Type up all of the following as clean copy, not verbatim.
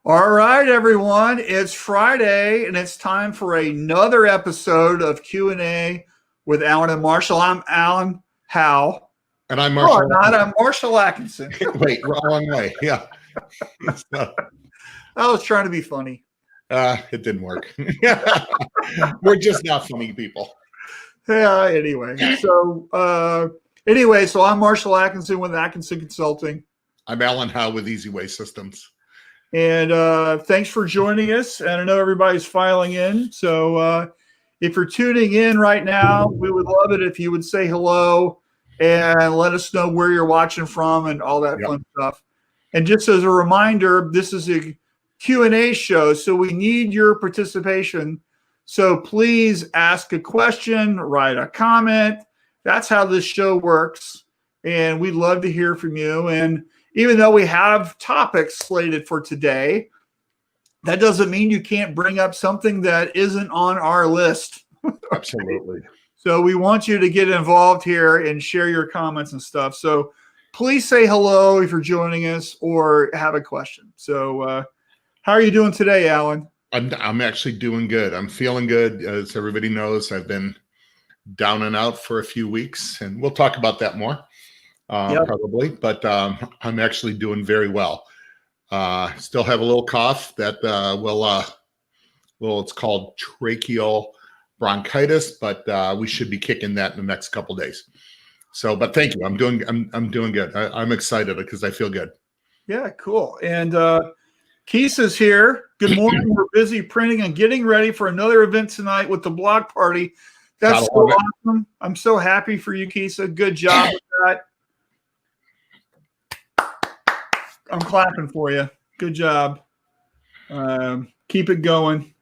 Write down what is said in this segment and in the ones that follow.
All right, everyone. It's Friday, and it's time for another episode of Q&A with Alan and Marshall. I'm Alan Howe. And I'm Marshall. I'm Marshall Atkinson. Wait, wrong way. Yeah. I was trying to be funny. It didn't work. We're just not funny people. Yeah, anyway. So I'm Marshall Atkinson with Atkinson Consulting. I'm Alan Howe with Easy Way Systems. And thanks for joining us. And I know everybody's filing in. So if you're tuning in right now, we would love it if you would say hello and let us know where you're watching from and all that fun stuff. And just as a reminder, this is a Q&A show, so we need your participation. So please ask a question, write a comment. That's how this show works. And we'd love to hear from you. And even though we have topics slated for today, that doesn't mean you can't bring up something that isn't on our list. Absolutely. So we want you to get involved here and share your comments and stuff. So please say hello if you're joining us or have a question. So how are you doing today, Alan? I'm actually doing good. I'm feeling good. As everybody knows, I've been down and out for a few weeks, and we'll talk about that more. Probably, but I'm actually doing very well. Still have a little cough that it's called tracheal bronchitis, but we should be kicking that in the next couple of days. So, but thank you. I'm doing good. I'm excited because I feel good. Yeah, cool. And Keith is here. Good morning. We're busy printing and getting ready for another event tonight with the block party. That's so awesome. I'm so happy for you, Keisa. Good job with that. I'm clapping for you. Good job. Keep it going.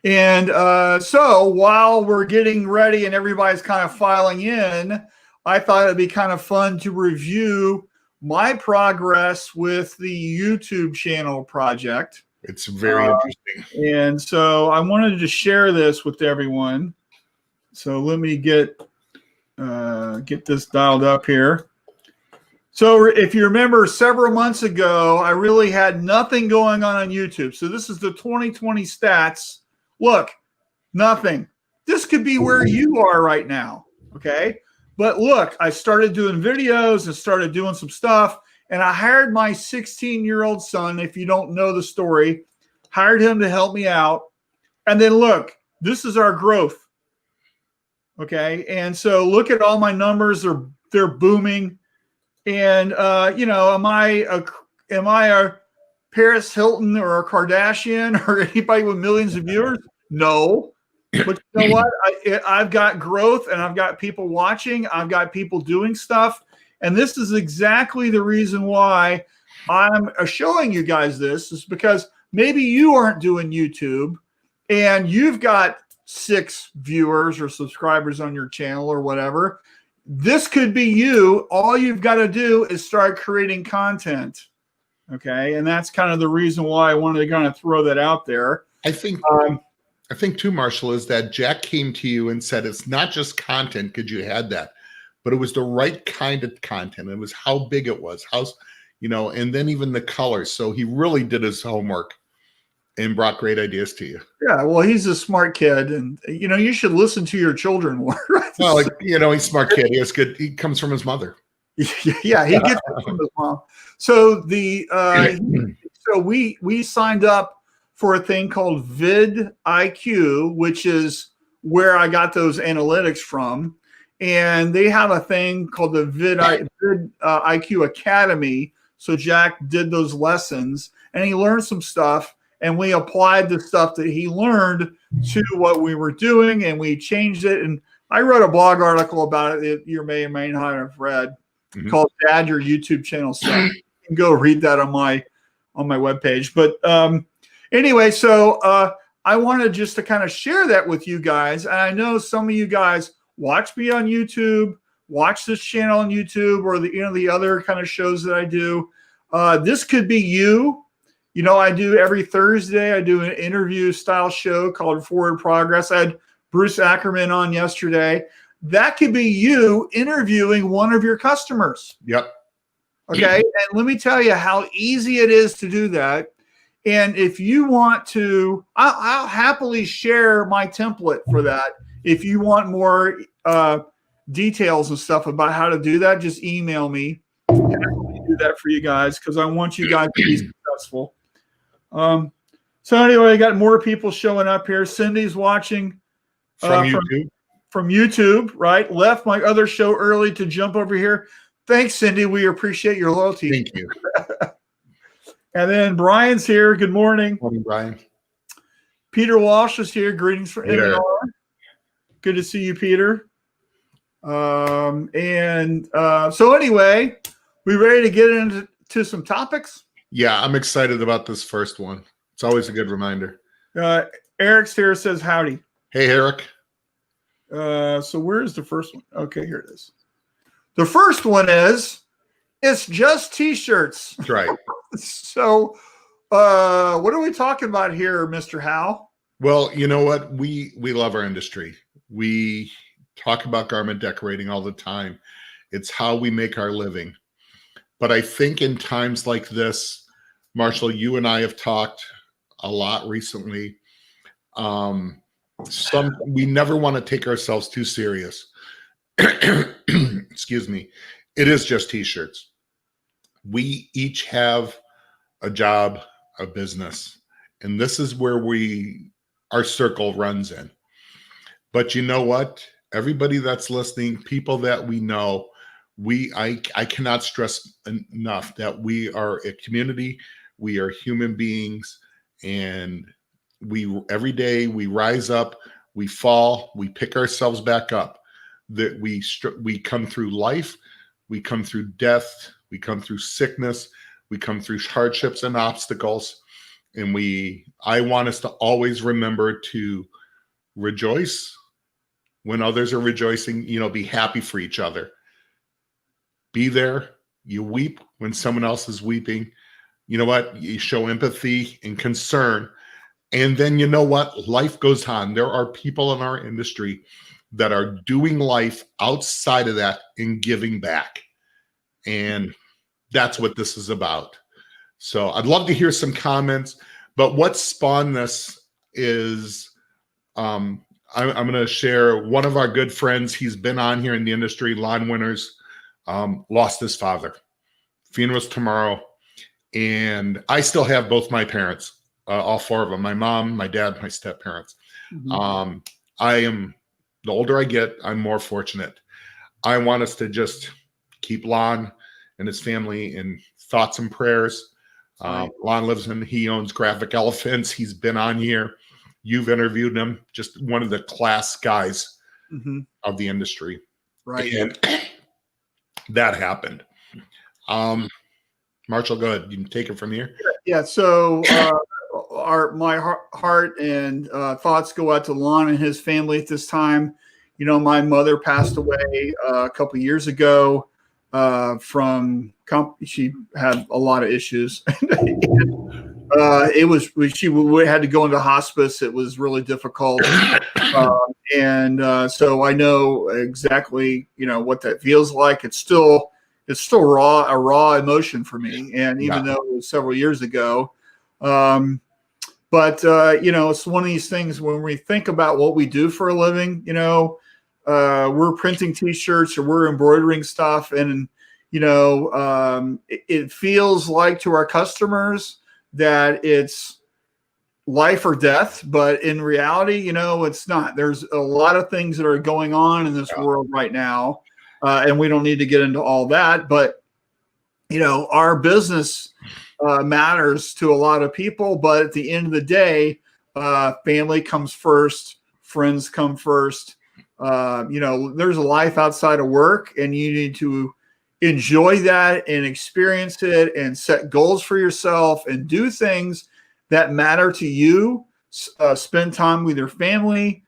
And so while we're getting ready and everybody's kind of filing in, I thought it'd be kind of fun to review my progress with the YouTube channel project. It's very interesting. And so I wanted to share this with everyone. So let me get this dialed up here. So if you remember, several months ago, I really had nothing going on YouTube. So this is the 2020 stats. Look, nothing. This could be where you are right now, okay? But look, I started doing videos and started doing some stuff, and I hired my 16-year-old son, if you don't know the story, hired him to help me out. And then look, this is our growth, okay? And so look at all my numbers. They're booming. And am I a Paris Hilton or a Kardashian or anybody with millions of viewers? No. But you know what? I've got growth and I've got people watching. I've got people doing stuff. And this is exactly the reason why I'm showing you guys this, is because maybe you aren't doing YouTube and you've got 6 viewers or subscribers on your channel or whatever. This could be you. All you've got to do is start creating content. Okay. And that's kind of the reason why I wanted to kind of throw that out there. I think too, Marshall, is that Jack came to you and said, it's not just content because you had that, but it was the right kind of content. It was how big it was, and then even the colors. So he really did his homework and brought great ideas to you. Yeah, well, he's a smart kid, and you should listen to your children more. Right? Well, he's a smart kid. He comes from his mother. Yeah, he gets it from his mom. So we signed up for a thing called vidIQ, which is where I got those analytics from, and they have a thing called the vidIQ Academy. So Jack did those lessons, and he learned some stuff. And we applied the stuff that he learned to what we were doing, and we changed it. And I wrote a blog article about it that you may or may not have read, called "Dad, Your YouTube Channel Sucks." You can go read that on my webpage. But anyway, so I wanted just to kind of share that with you guys. And I know some of you guys watch me on YouTube, watch this channel on YouTube, or the other kind of shows that I do. This could be you. I do every Thursday, I do an interview style show called Forward Progress. I had Bruce Ackerman on yesterday. That could be you interviewing one of your customers. Yep. Okay. And let me tell you how easy it is to do that. And if you want to, I'll happily share my template for that. If you want more details and stuff about how to do that, just email me. Happily do that for you guys because I want you guys to be successful. So anyway, I got more people showing up here. Cindy's watching From YouTube. From YouTube, right? Left my other show early to jump over here. Thanks, Cindy. We appreciate your loyalty. Thank you. And then Brian's here. Good morning. Morning, Brian. Peter Walsh is here. Greetings from M&R. Good to see you, Peter. So anyway, we ready to get into some topics? Yeah, I'm excited about this first one. It's always a good reminder. Eric's here, says howdy. Hey, Eric. So where's the first one? Okay, here it is. The first one is, it's just T-shirts. That's right. So what are we talking about here, Mr. Howe? Well, you know what? We love our industry. We talk about garment decorating all the time. It's how we make our living. But I think in times like this, Marshall, you and I have talked a lot recently. We never want to take ourselves too serious. Excuse me. It is just T-shirts. We each have a job, a business, and this is where our circle runs in. But you know what? Everybody that's listening, people that we know, I cannot stress enough that we are a community, we are human beings, and every day we rise up, we fall, we pick ourselves back up. That we come through life, we come through death, we come through sickness, we come through hardships and obstacles, and I want us to always remember to rejoice when others are rejoicing. Be happy for each other. Be there. You weep when someone else is weeping. You know what? You show empathy and concern. And then you know what? Life goes on. There are people in our industry that are doing life outside of that and giving back. And that's what this is about. So I'd love to hear some comments, but what spawned this is I'm going to share one of our good friends. He's been on here in the industry, Lawn Winners, lost his father. Funeral's tomorrow. And I still have both my parents, all four of them, my mom, my dad, my step parents. Mm-hmm. The older I get, I'm more fortunate. I want us to just keep Lon and his family in thoughts and prayers. Lon he owns Graphic Elephants. He's been on here. You've interviewed him. Just one of the class guys of the industry. Right. And that happened. Marshall, go ahead. You can take it from here. Yeah. So my heart and thoughts go out to Lon and his family at this time. My mother passed away a couple of years ago she had a lot of issues. She had to go into hospice. It was really difficult. So I know exactly, what that feels like. It's still a raw emotion for me. And even though it was several years ago, it's one of these things when we think about what we do for a living, we're printing T-shirts or we're embroidering stuff. And, it feels like to our customers that it's life or death, but in reality, it's not. There's a lot of things that are going on in this world right now. And we don't need to get into all that, but our business matters to a lot of people, but at the end of the day, family comes first, friends come first. There's a life outside of work, and you need to enjoy that and experience it and set goals for yourself and do things that matter to you. Spend time with your family,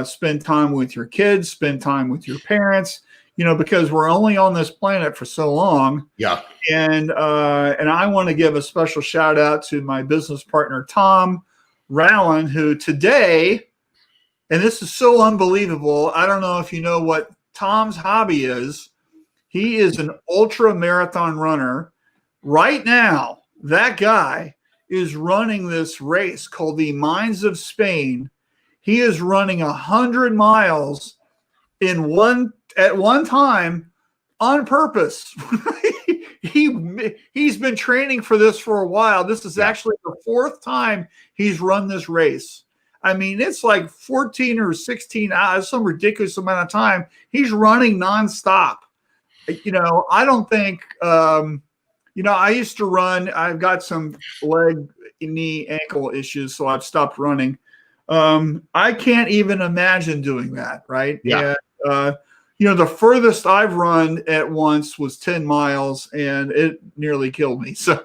spend time with your kids, spend time with your parents, because we're only on this planet for so long. Yeah. And I want to give a special shout out to my business partner, Tom Rowan, who today, and this is so unbelievable. I don't know if you know what Tom's hobby is. He is an ultra marathon runner. Right now, that guy is running this race called the Mines of Spain. He is running 100 miles at one time on purpose. He's been training for this for a while. This is actually the fourth time he's run this race. I mean, it's like 14 or 16 hours, some ridiculous amount of time. He's running nonstop. I don't think, I used to run. I've got some leg, knee, ankle issues, so I've stopped running. I can't even imagine doing that, right? Yeah. And, the furthest I've run at once was 10 miles, and it nearly killed me. So,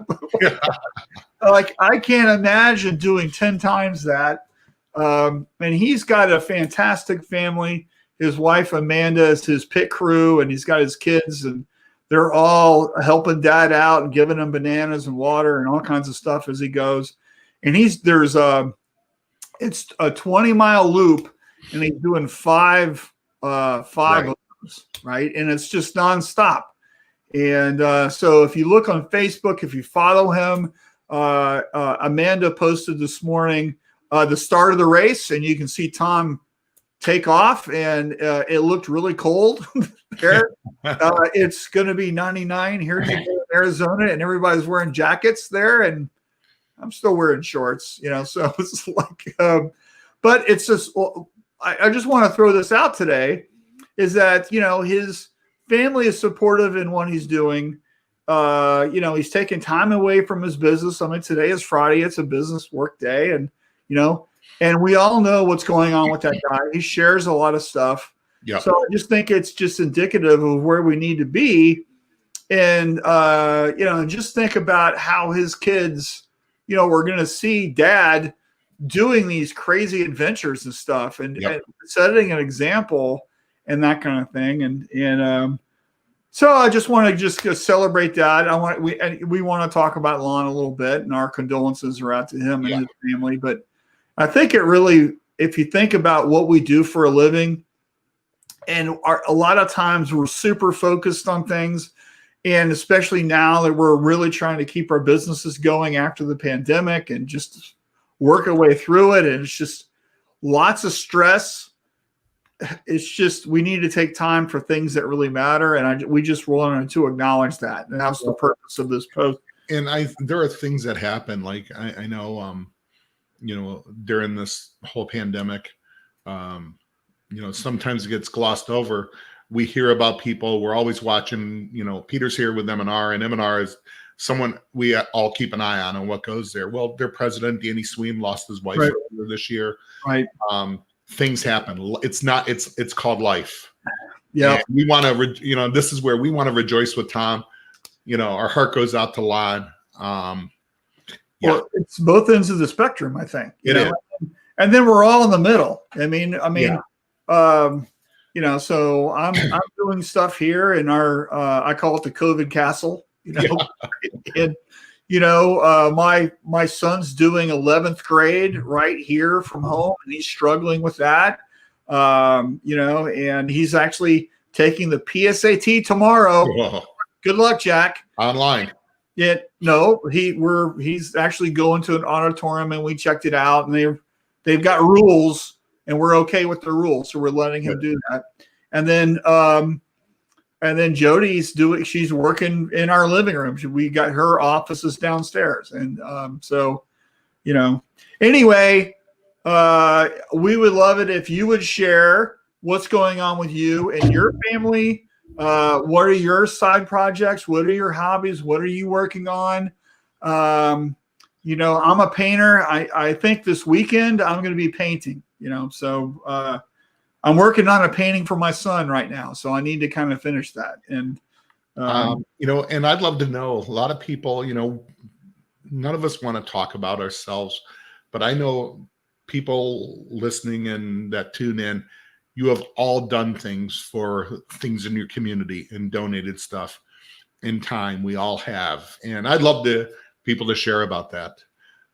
I can't imagine doing 10 times that. And he's got a fantastic family. His wife, Amanda, is his pit crew, and he's got his kids, and they're all helping dad out and giving him bananas and water and all kinds of stuff as he goes. And it's a 20-mile loop, and he's doing five of those, right? And it's just nonstop. And so if you look on Facebook, if you follow him, Amanda posted this morning the start of the race, and you can see Tom take off, and it looked really cold there. It's going to be 99 here today in Arizona, and everybody's wearing jackets there, and I'm still wearing shorts, so it's like, but it's just, I just want to throw this out today, is that, his family is supportive in what he's doing. He's taking time away from his business. I mean, today is Friday. It's a business work day, and, and we all know what's going on with that guy. He shares a lot of stuff. Yeah. So I just think it's just indicative of where we need to be. And, just think about how his kids, we're going to see dad doing these crazy adventures and stuff, and setting an example and that kind of thing. And so I just want to just celebrate that. We want to talk about Lon a little bit, and our condolences are out to him and his family. But I think it really, if you think about what we do for a living, and a lot of times we're super focused on things, and especially now that we're really trying to keep our businesses going after the pandemic and just work our way through it. And it's just lots of stress. It's just, we need to take time for things that really matter. And we just wanted to acknowledge that. And that's the purpose of this post. And there are things that happen. Like I know, during this whole pandemic, sometimes it gets glossed over. We hear about people. We're always watching, Peter's here with M&R, and M&R is someone we all keep an eye on what goes there. Well, their president, Danny Sweem, lost his wife earlier this year. Right. Things happen. It's called life. Yeah. And we want to, this is where we want to rejoice with Tom. Our heart goes out to Lon. Well, it's both ends of the spectrum, I think. It is. And then we're all in the middle. I mean, so I'm doing stuff here in our, I call it the COVID castle, and, my son's doing 11th grade right here from home, and he's struggling with that. And he's actually taking the PSAT tomorrow. Whoa. Good luck, Jack. Online. He's actually going to an auditorium, and we checked it out, and they've got rules, and we're okay with the rules, so we're letting him do that. And then Jody's she's working in our living room. We got her offices downstairs, and anyway, we would love it if you would share what's going on with you and your family. What are your side projects? What are your hobbies? What are you working on? I'm a painter. I think this weekend I'm going to be painting, so I'm working on a painting for my son right now. So I need to kind of finish that. And, and I'd love to know, a lot of people, none of us want to talk about ourselves, but I know people listening and that tune in, you have all done things for things in your community and donated stuff in time. We all have. And I'd love people to share about that.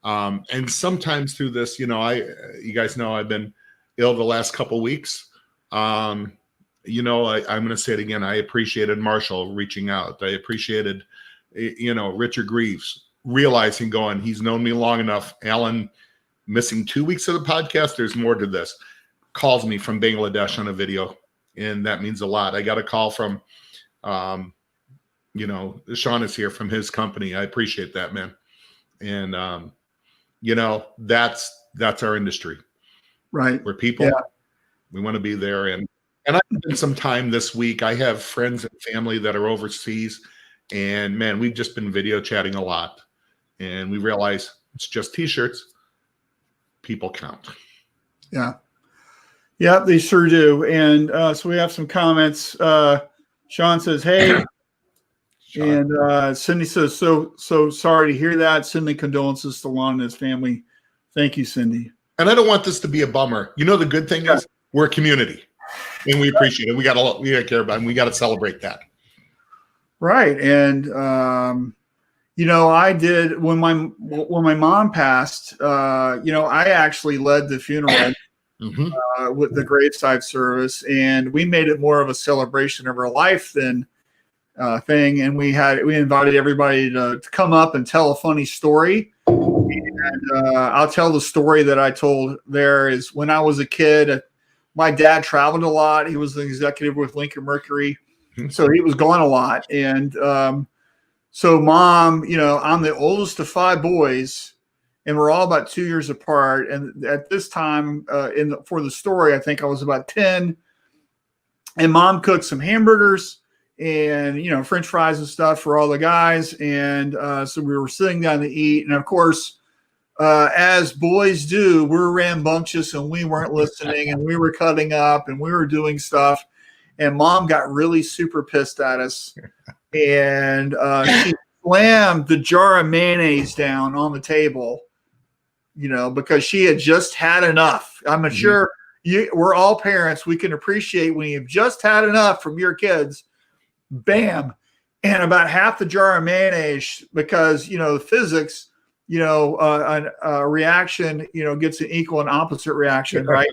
And sometimes through this, you guys know I've been ill the last couple of weeks. I'm going to say it again. I appreciated Marshall reaching out. I appreciated, Richard Greaves realizing, going, he's known me long enough. Alan, missing 2 weeks of the podcast, there's more to this. Calls me from Bangladesh on a video, and that means a lot. I got a call from, Sean is here from his company. I appreciate that, man. And, that's our industry. Right. We're people. Yeah. We want to be there. And I spent some time this week. I have friends and family that are overseas, and man, we've just been video chatting a lot, and we realize it's just t-shirts. People count. Yeah. Yeah, they sure do. And so we have some comments. Sean says, hey. Sean. And Cindy says, so sorry to hear that. Cindy, condolences to Lon and his family. Thank you, Cindy. And I don't want this to be a bummer. The good thing is we're a community, and we appreciate it. We got to care about it, and we got to celebrate that. Right. And, I did when my mom passed, I actually led the funeral with the graveside service, and we made it more of a celebration of her life than thing. And we invited everybody to come up and tell a funny story. And I'll tell the story that I told there is when I was a kid, my dad traveled a lot. He was the executive with Lincoln Mercury. So he was gone a lot. And so Mom, I'm the oldest of 5 boys, and we're all about 2 years apart. And at this time for the story, I think I was about 10. And Mom cooked some hamburgers and, French fries and stuff for all the guys. And so we were sitting down to eat. And of course, as boys do, we're rambunctious and we weren't listening, and we were cutting up and we were doing stuff. And Mom got really super pissed at us. And she slammed the jar of mayonnaise down on the table, because she had just had enough. I'm sure we're all parents. We can appreciate when you've just had enough from your kids. Bam. And about half the jar of mayonnaise, because, the physics, a reaction, gets an equal and opposite reaction, right?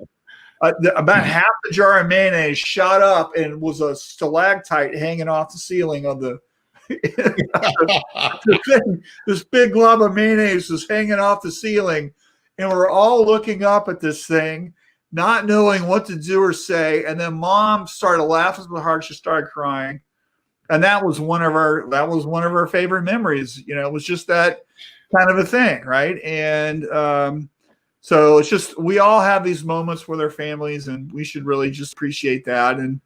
About half the jar of mayonnaise shot up and was a stalactite hanging off the ceiling of the thing. This big glob of mayonnaise was hanging off the ceiling, and we're all looking up at this thing, not knowing what to do or say. And then Mom started laughing so hard she started crying, and that was one of our favorite memories. It was just that kind of a thing, right? And so it's just, we all have these moments with our families, and we should really just appreciate that. And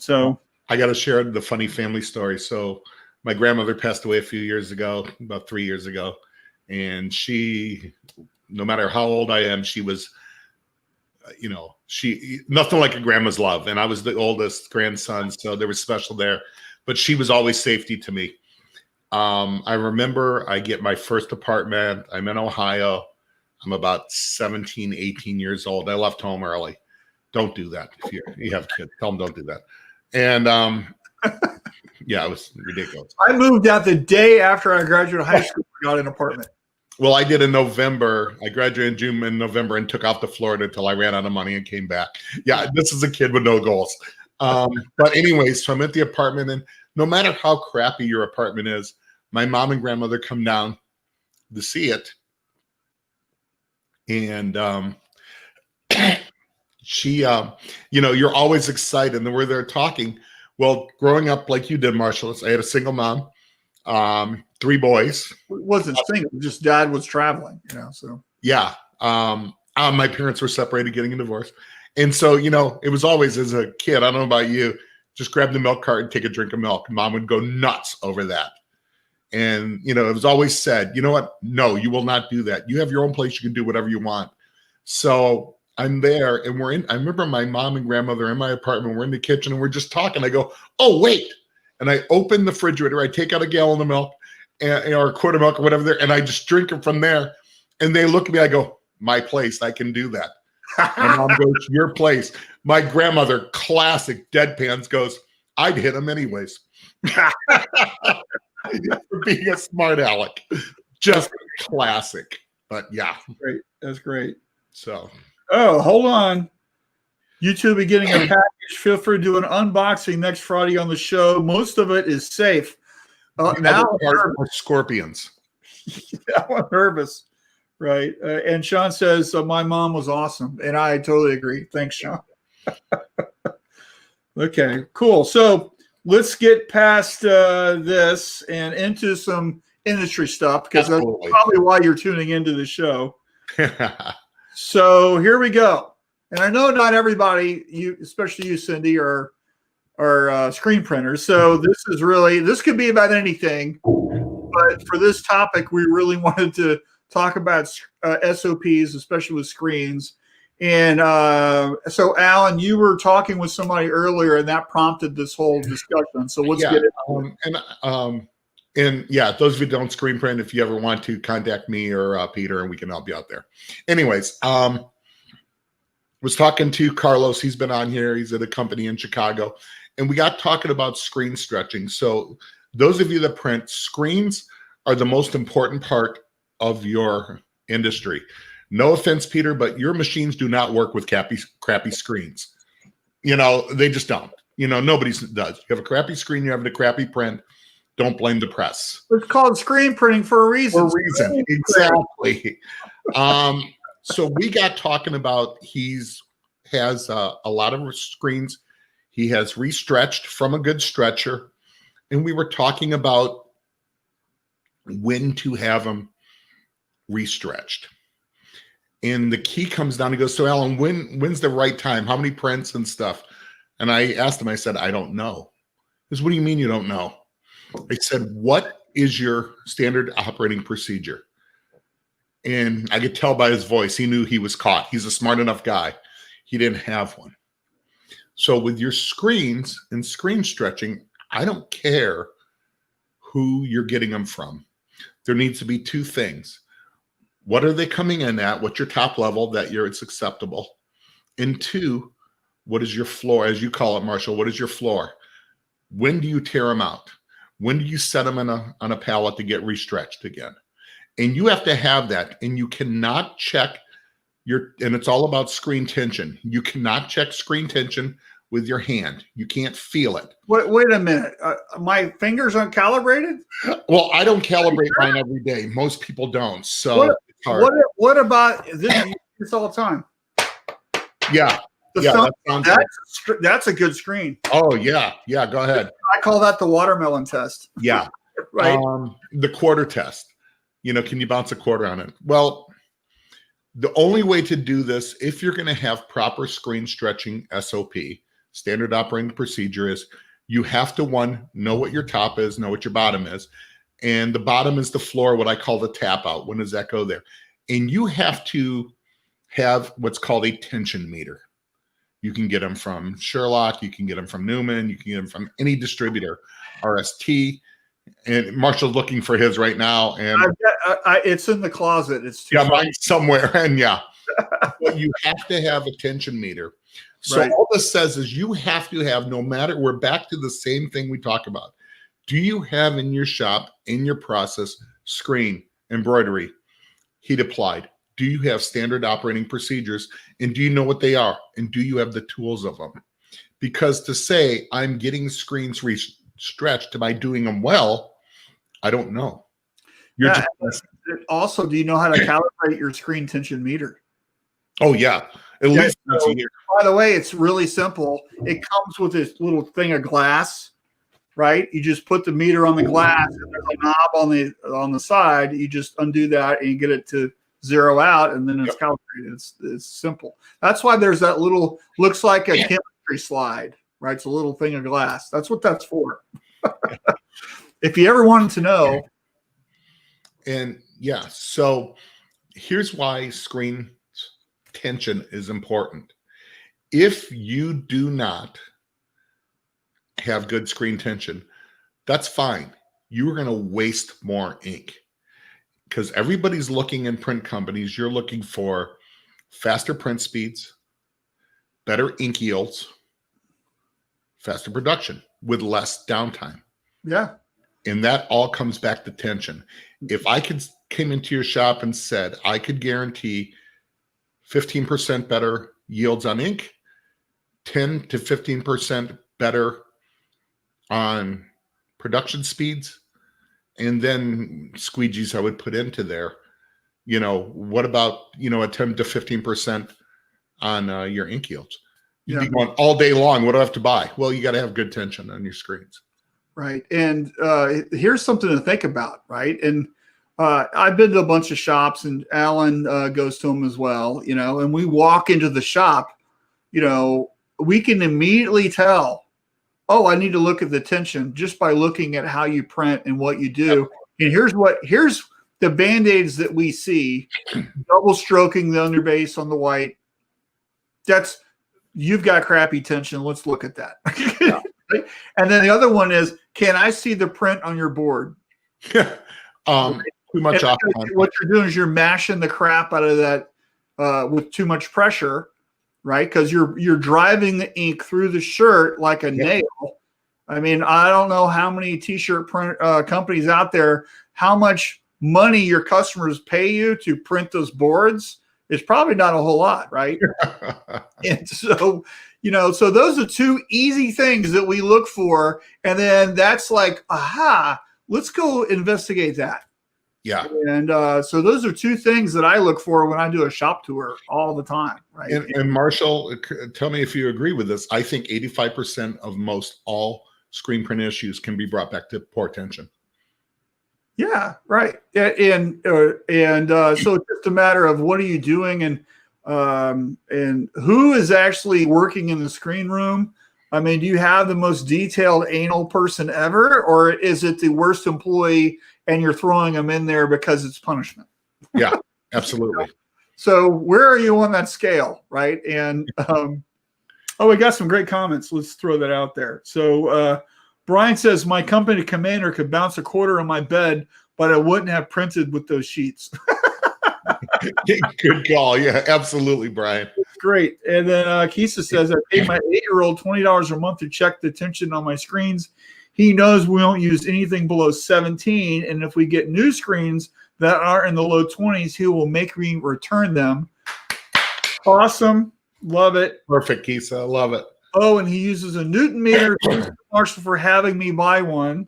so I got to share the funny family story. So my grandmother passed away a few years ago, about 3 years ago. And she, no matter how old I am, she was, she, nothing like a grandma's love. And I was the oldest grandson, so there was special there, but she was always safety to me. I remember I get my first apartment. I'm in Ohio. I'm about 17, 18 years old. I left home early. Don't do that. If you have kids, tell them don't do that. And yeah, it was ridiculous. I moved out the day after I graduated high school. I got an apartment. Well, I did in November. I graduated in June and November and took off to Florida until I ran out of money and came back. Yeah, this is a kid with no goals. But anyways, so I'm at the apartment, and no matter how crappy your apartment is, my mom and grandmother come down to see it. And she, you're always excited, and we're there talking. Well, growing up like you did, Marshall, I had a single mom, 3 boys. It wasn't single, just dad was traveling, so. Yeah. My parents were separated, getting a divorce. And so, it was always, as a kid, I don't know about you, just grab the milk cart and take a drink of milk. Mom would go nuts over that. And, it was always said, you know what? No, you will not do that. You have your own place. You can do whatever you want. So I'm there, and I remember my mom and grandmother in my apartment. We're in the kitchen and we're just talking. I go, oh, wait. And I open the refrigerator. I take out a gallon of milk or a quart of milk or whatever there. And I just drink it from there. And they look at me. I go, my place. I can do that. My mom goes, your place. My grandmother, classic deadpans, goes, I'd hit him anyways. For being a smart aleck. Just classic. But yeah. Great. That's great. So. Oh, hold on. You two will be getting a package. Feel free to do an unboxing next Friday on the show. Most of it is safe. Now are scorpions. now I'm nervous. Right. And Sean says, my mom was awesome. And I totally agree. Thanks, Sean. Okay, cool. So let's get past this and into some industry stuff, because that's probably why you're tuning into the show. So here we go. And I know not everybody, you, especially you, Cindy, are screen printers. So this could be about anything. But for this topic, we really wanted to talk about SOPs, especially with screens. And so, Alan, you were talking with somebody earlier, and that prompted this whole discussion. So let's get it. And yeah, those of you who don't screen print, if you ever want to, contact me or Peter, and we can help you out there. Anyways, was talking to Carlos. He's been on here. He's at a company in Chicago, and we got talking about screen stretching. So those of you that print, screens are the most important part of your industry. No offense, Peter, but your machines do not work with crappy screens. You know, they just don't. You know, nobody does. You have a crappy screen, you're having a crappy print. Don't blame the press. It's called screen printing for a reason. For a reason, exactly. So we got talking about has a lot of screens. He has restretched from a good stretcher. And we were talking about when to have them restretched. And the key comes down, he goes, so Alan, when's the right time? How many prints and stuff? And I asked him, I said, I don't know. He goes, what do you mean you don't know? I said, what is your standard operating procedure? And I could tell by his voice, he knew he was caught. He's a smart enough guy. He didn't have one. So with your screens and screen stretching, I don't care who you're getting them from. There needs to be two things. What are they coming in at? What's your top level that it's acceptable? And two, what is your floor? As you call it, Marshall, what is your floor? When do you tear them out? When do you set them on a pallet to get restretched again? And you have to have that. And you cannot check and it's all about screen tension. You cannot check screen tension with your hand. You can't feel it. Wait a minute. My fingers aren't calibrated? Well, I don't calibrate mine every day. Most people don't. So it's hard. What about this? You do this all the time. Yeah. That's a good screen. Oh, yeah. Yeah, go ahead. I call that the watermelon test. Yeah. Right. The quarter test. You know, can you bounce a quarter on it? Well, the only way to do this, if you're going to have proper screen stretching SOP, standard operating procedure, is you have to, know what your top is, know what your bottom is. And the bottom is the floor, what I call the tap out. When does that go there? And you have to have what's called a tension meter. You can get them from Sherlock. You can get them from Newman. You can get them from any distributor, RST. And Marshall's looking for his right now. And it's in the closet. It's mine's somewhere. And but you have to have a tension meter. So all this says is you have to have, no matter, we're back to the same thing we talk about. Do you have in your shop, in your process, screen, embroidery, heat applied? Do you have standard operating procedures? And do you know what they are? And do you have the tools of them? Because to say I'm getting screens stretched, am I doing them well? I don't know. Also, do you know how to calibrate your screen tension meter? Oh, yeah. At least once a year. By the way, it's really simple. It comes with this little thing of glass, right? You just put the meter on the glass, and there's a knob on the side. You just undo that, and you get it to zero out, and then it's calibrated. It's simple. That's why there's that little, looks like a chemistry slide, right? It's a little thing of glass. That's what that's for. If you ever wanted to know. And so here's why screen tension is important. If you do not have good screen tension, that's fine. You're going to waste more ink because everybody's looking in print companies. You're looking for faster print speeds, better ink yields, faster production with less downtime. Yeah. And that all comes back to tension. If I came into your shop and said I could guarantee 15% better yields on ink, 10 to 15% better on production speeds, and then squeegees I would put into there. What about, a 10 to 15% on your ink yields? You'd be going all day long. What do I have to buy? Well, you got to have good tension on your screens. Right. And here's something to think about, right? And I've been to a bunch of shops, and Alan goes to them as well, and we walk into the shop, we can immediately tell, oh, I need to look at the tension just by looking at how you print and what you do. And here's the Band-Aids that we see, double stroking the underbase on the white. You've got crappy tension. Let's look at that. Yeah. Right? And then the other one is, can I see the print on your board? Too much off. What you're doing is you're mashing the crap out of that with too much pressure, right? Because you're driving the ink through the shirt like a nail. I mean, I don't know how many t-shirt print companies out there, how much money your customers pay you to print those boards. It's probably not a whole lot, right? And so, so those are two easy things that we look for. And then that's like, aha, let's go investigate that. Yeah. And so those are two things that I look for when I do a shop tour all the time, right? And Marshall, tell me if you agree with this. I think 85% of most all screen print issues can be brought back to poor tension. Yeah, right. And so it's just a matter of what are you doing, and who is actually working in the screen room. I mean, do you have the most detailed anal person ever, or is it the worst employee and you're throwing them in there because it's punishment? Yeah, absolutely. So where are you on that scale, right? And we got some great comments. Let's throw that out there. So Brian says, my company commander could bounce a quarter on my bed, but I wouldn't have printed with those sheets. Good call. Yeah, absolutely, Brian. Great. And then Kisa says, I paid my 8-year-old $20 a month to check the tension on my screens. He knows we don't use anything below 17. And if we get new screens that are in the low 20s, he will make me return them. Awesome. Love it. Perfect, Kisa. Love it. Oh, and he uses a Newton meter. Thanks to Marshall for having me buy one.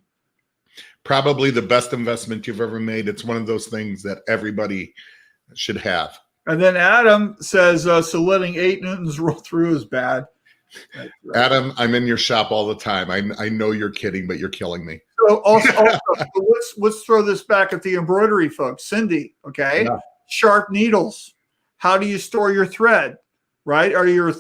Probably the best investment you've ever made. It's one of those things that everybody should have. And then Adam says, so letting 8 Newtons roll through is bad. Right. Adam, I'm in your shop all the time. I know you're kidding, but you're killing me. So also let's throw this back at the embroidery folks. Cindy, okay? Yeah. Sharp needles. How do you store your thread? Right? Are your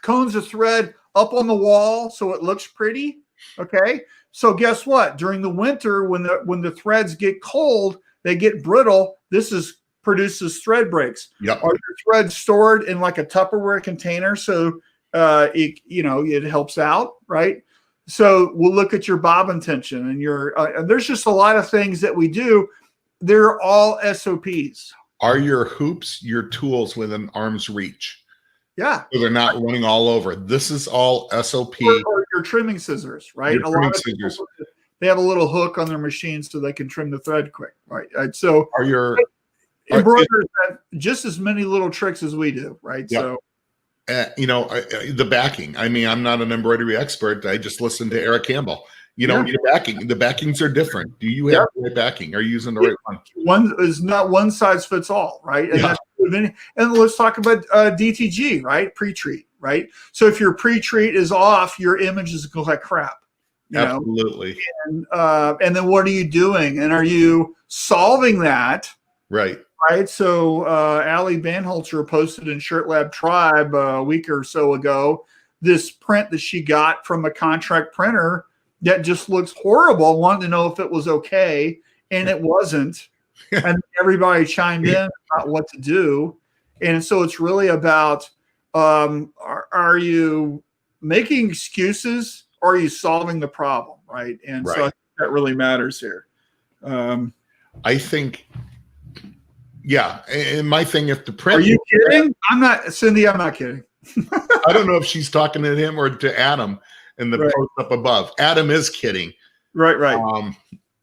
cones of thread up on the wall so it looks pretty? Okay. So guess what? During the winter, when the threads get cold, they get brittle. This produces thread breaks. Yep. Are your threads stored in like a Tupperware container so it helps out, right? So we'll look at your bobbin tension and there's just a lot of things that we do. They're all SOPs. Are your hoops your tools within arm's reach? Yeah. So they're not running all over. This is all SOP. Or your trimming scissors, right? A lot of scissors. People, they have a little hook on their machine so they can trim the thread quick, right? So are your embroiderers have just as many little tricks as we do, right? Yep. So the backing. I mean, I'm not an embroidery expert. I just listened to Eric Campbell. Your backing. The backings are different. Do you have the right backing? Are you using the right one? One is not one size fits all, right? And and let's talk about DTG, right? Pre-treat, right? So if your pre-treat is off, your image is going like crap. Absolutely. And then what are you doing? And are you solving that? Right. Right. So Allie Banholzer posted in Shirt Lab Tribe a week or so ago this print that she got from a contract printer that just looks horrible. Wanted to know if it was okay, and it wasn't. And everybody chimed in about what to do. And so it's really about are you making excuses or are you solving the problem, right? And so I think that really matters here. I think. Yeah, and my thing, if the print. Are you kidding? I'm not, Cindy. I'm not kidding. I don't know if she's talking to him or to Adam in the post up above. Adam is kidding. Right.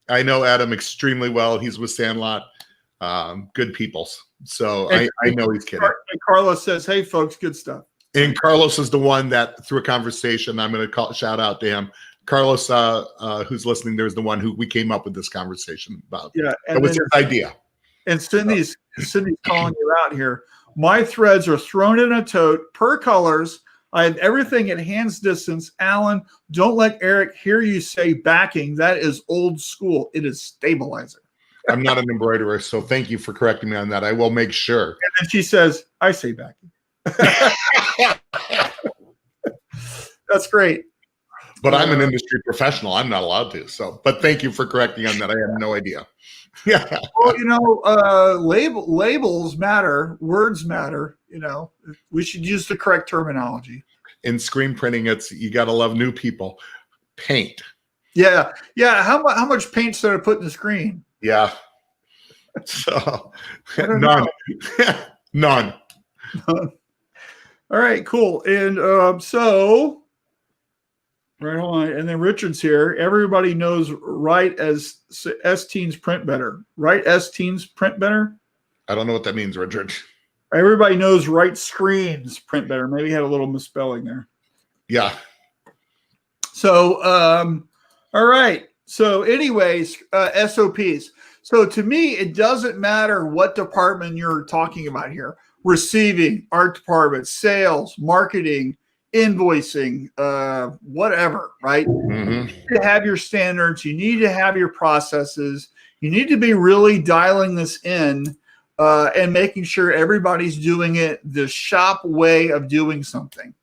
I know Adam extremely well. He's with Sandlot. Good peoples. So I know he's kidding. And Carlos says, "Hey, folks, good stuff." And Carlos is the one that, through a conversation, I'm going to shout out to him. Carlos, who's listening, there's the one who we came up with this conversation about. Yeah, and it was his idea. And Cindy's calling you out here. My threads are thrown in a tote per colors. I have everything at hand's distance. Alan, don't let Eric hear you say backing. That is old school. It is stabilizer. I'm not an embroiderer, so thank you for correcting me on that. I will make sure. And then she says, I say backing. That's great. But I'm an industry professional. I'm not allowed to. So, but thank you for correcting on that. I have no idea. Yeah. Well, labels matter. Words matter. We should use the correct terminology. In screen printing, you got to love new people. Paint. Yeah. How much paint should I put in the screen? Yeah. So none. None. All right, cool. And so right on. And then Richard's here. Everybody knows Write as S-Teens print better. Write S-Teens print better. I don't know what that means, Richard. Everybody knows Write Screens print better. Maybe he had a little misspelling there. Yeah. So, all right. So anyways, SOPs. So to me, it doesn't matter what department you're talking about here. Receiving, art department, sales, marketing, invoicing, whatever, right? Mm-hmm. You need to have your standards. You need to have your processes. You need to be really dialing this in and making sure everybody's doing it the shop way of doing something.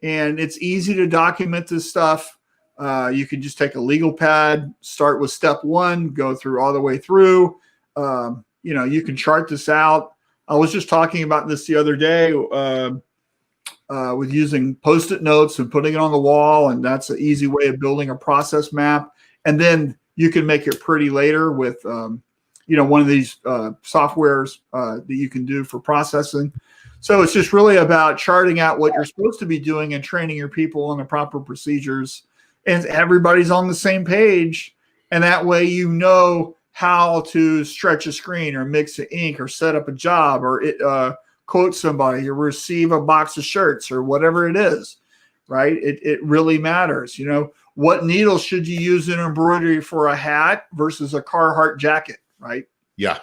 And it's easy to document this stuff. You can just take a legal pad, start with step one, go through all the way through. You can chart this out. I was just talking about this the other day with using Post-it notes and putting it on the wall, and that's an easy way of building a process map. And then you can make it pretty later with, one of these softwares that you can do for processing. So it's just really about charting out what you're supposed to be doing and training your people on the proper procedures, and everybody's on the same page. And that way, how to stretch a screen or mix an ink or set up a job or quote somebody or receive a box of shirts or whatever it is, right? It really matters. What needle should you use in embroidery for a hat versus a Carhartt jacket, right? Yeah.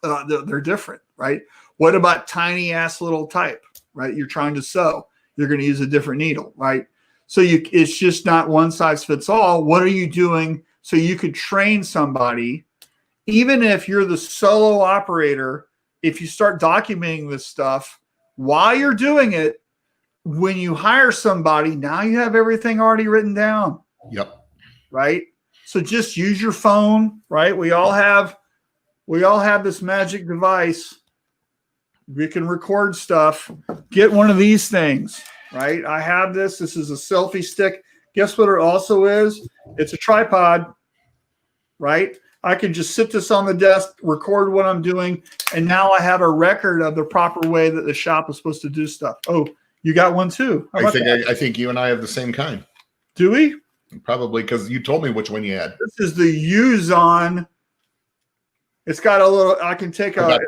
They're different, right? What about tiny ass little type, right? You're trying to sew. You're going to use a different needle, right? So it's just not one size fits all. What are you doing so you could train somebody, even if you're the solo operator? If you start documenting this stuff while you're doing it, when you hire somebody, now you have everything already written down. Yep. Right. So just use your phone, right? We all have this magic device. We can record stuff. Get one of these things, right? I have this. This is a selfie stick. Guess what it also is? It's a tripod, right? I can just sit this on the desk, record what I'm doing, and now I have a record of the proper way that the shop is supposed to do stuff. Oh, you got one too? I think you and I have the same kind. Do we? Probably, because you told me which one you had. This is the Uzon. It's got a little. I can take yep,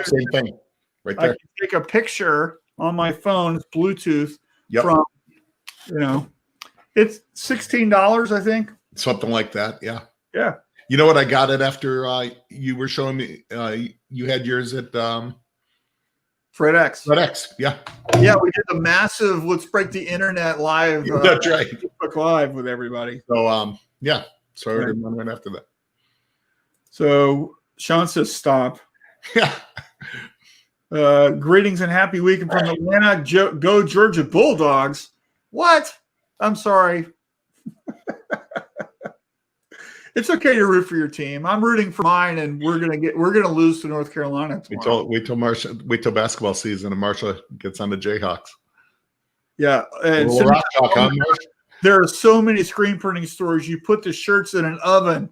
same thing. Right there. I can take a picture on my phone. It's Bluetooth from. It's $16, I think. Something like that. Yeah. Yeah. You know what? I got it after you were showing me. You had yours at FredEx. FredEx. Yeah. Yeah, we did the massive "Let's Break the Internet" live. That's right. Facebook Live with everybody. So yeah. So I ordered one right after that. So Sean says stop. Yeah. Greetings and happy weekend from Atlanta. Go Georgia Bulldogs. What? I'm sorry. It's okay to root for your team. I'm rooting for mine, and we're gonna lose to North Carolina tomorrow. Wait till basketball season and Marsha gets on the Jayhawks. Yeah, and there are so many screen printing stores. You put the shirts in an oven.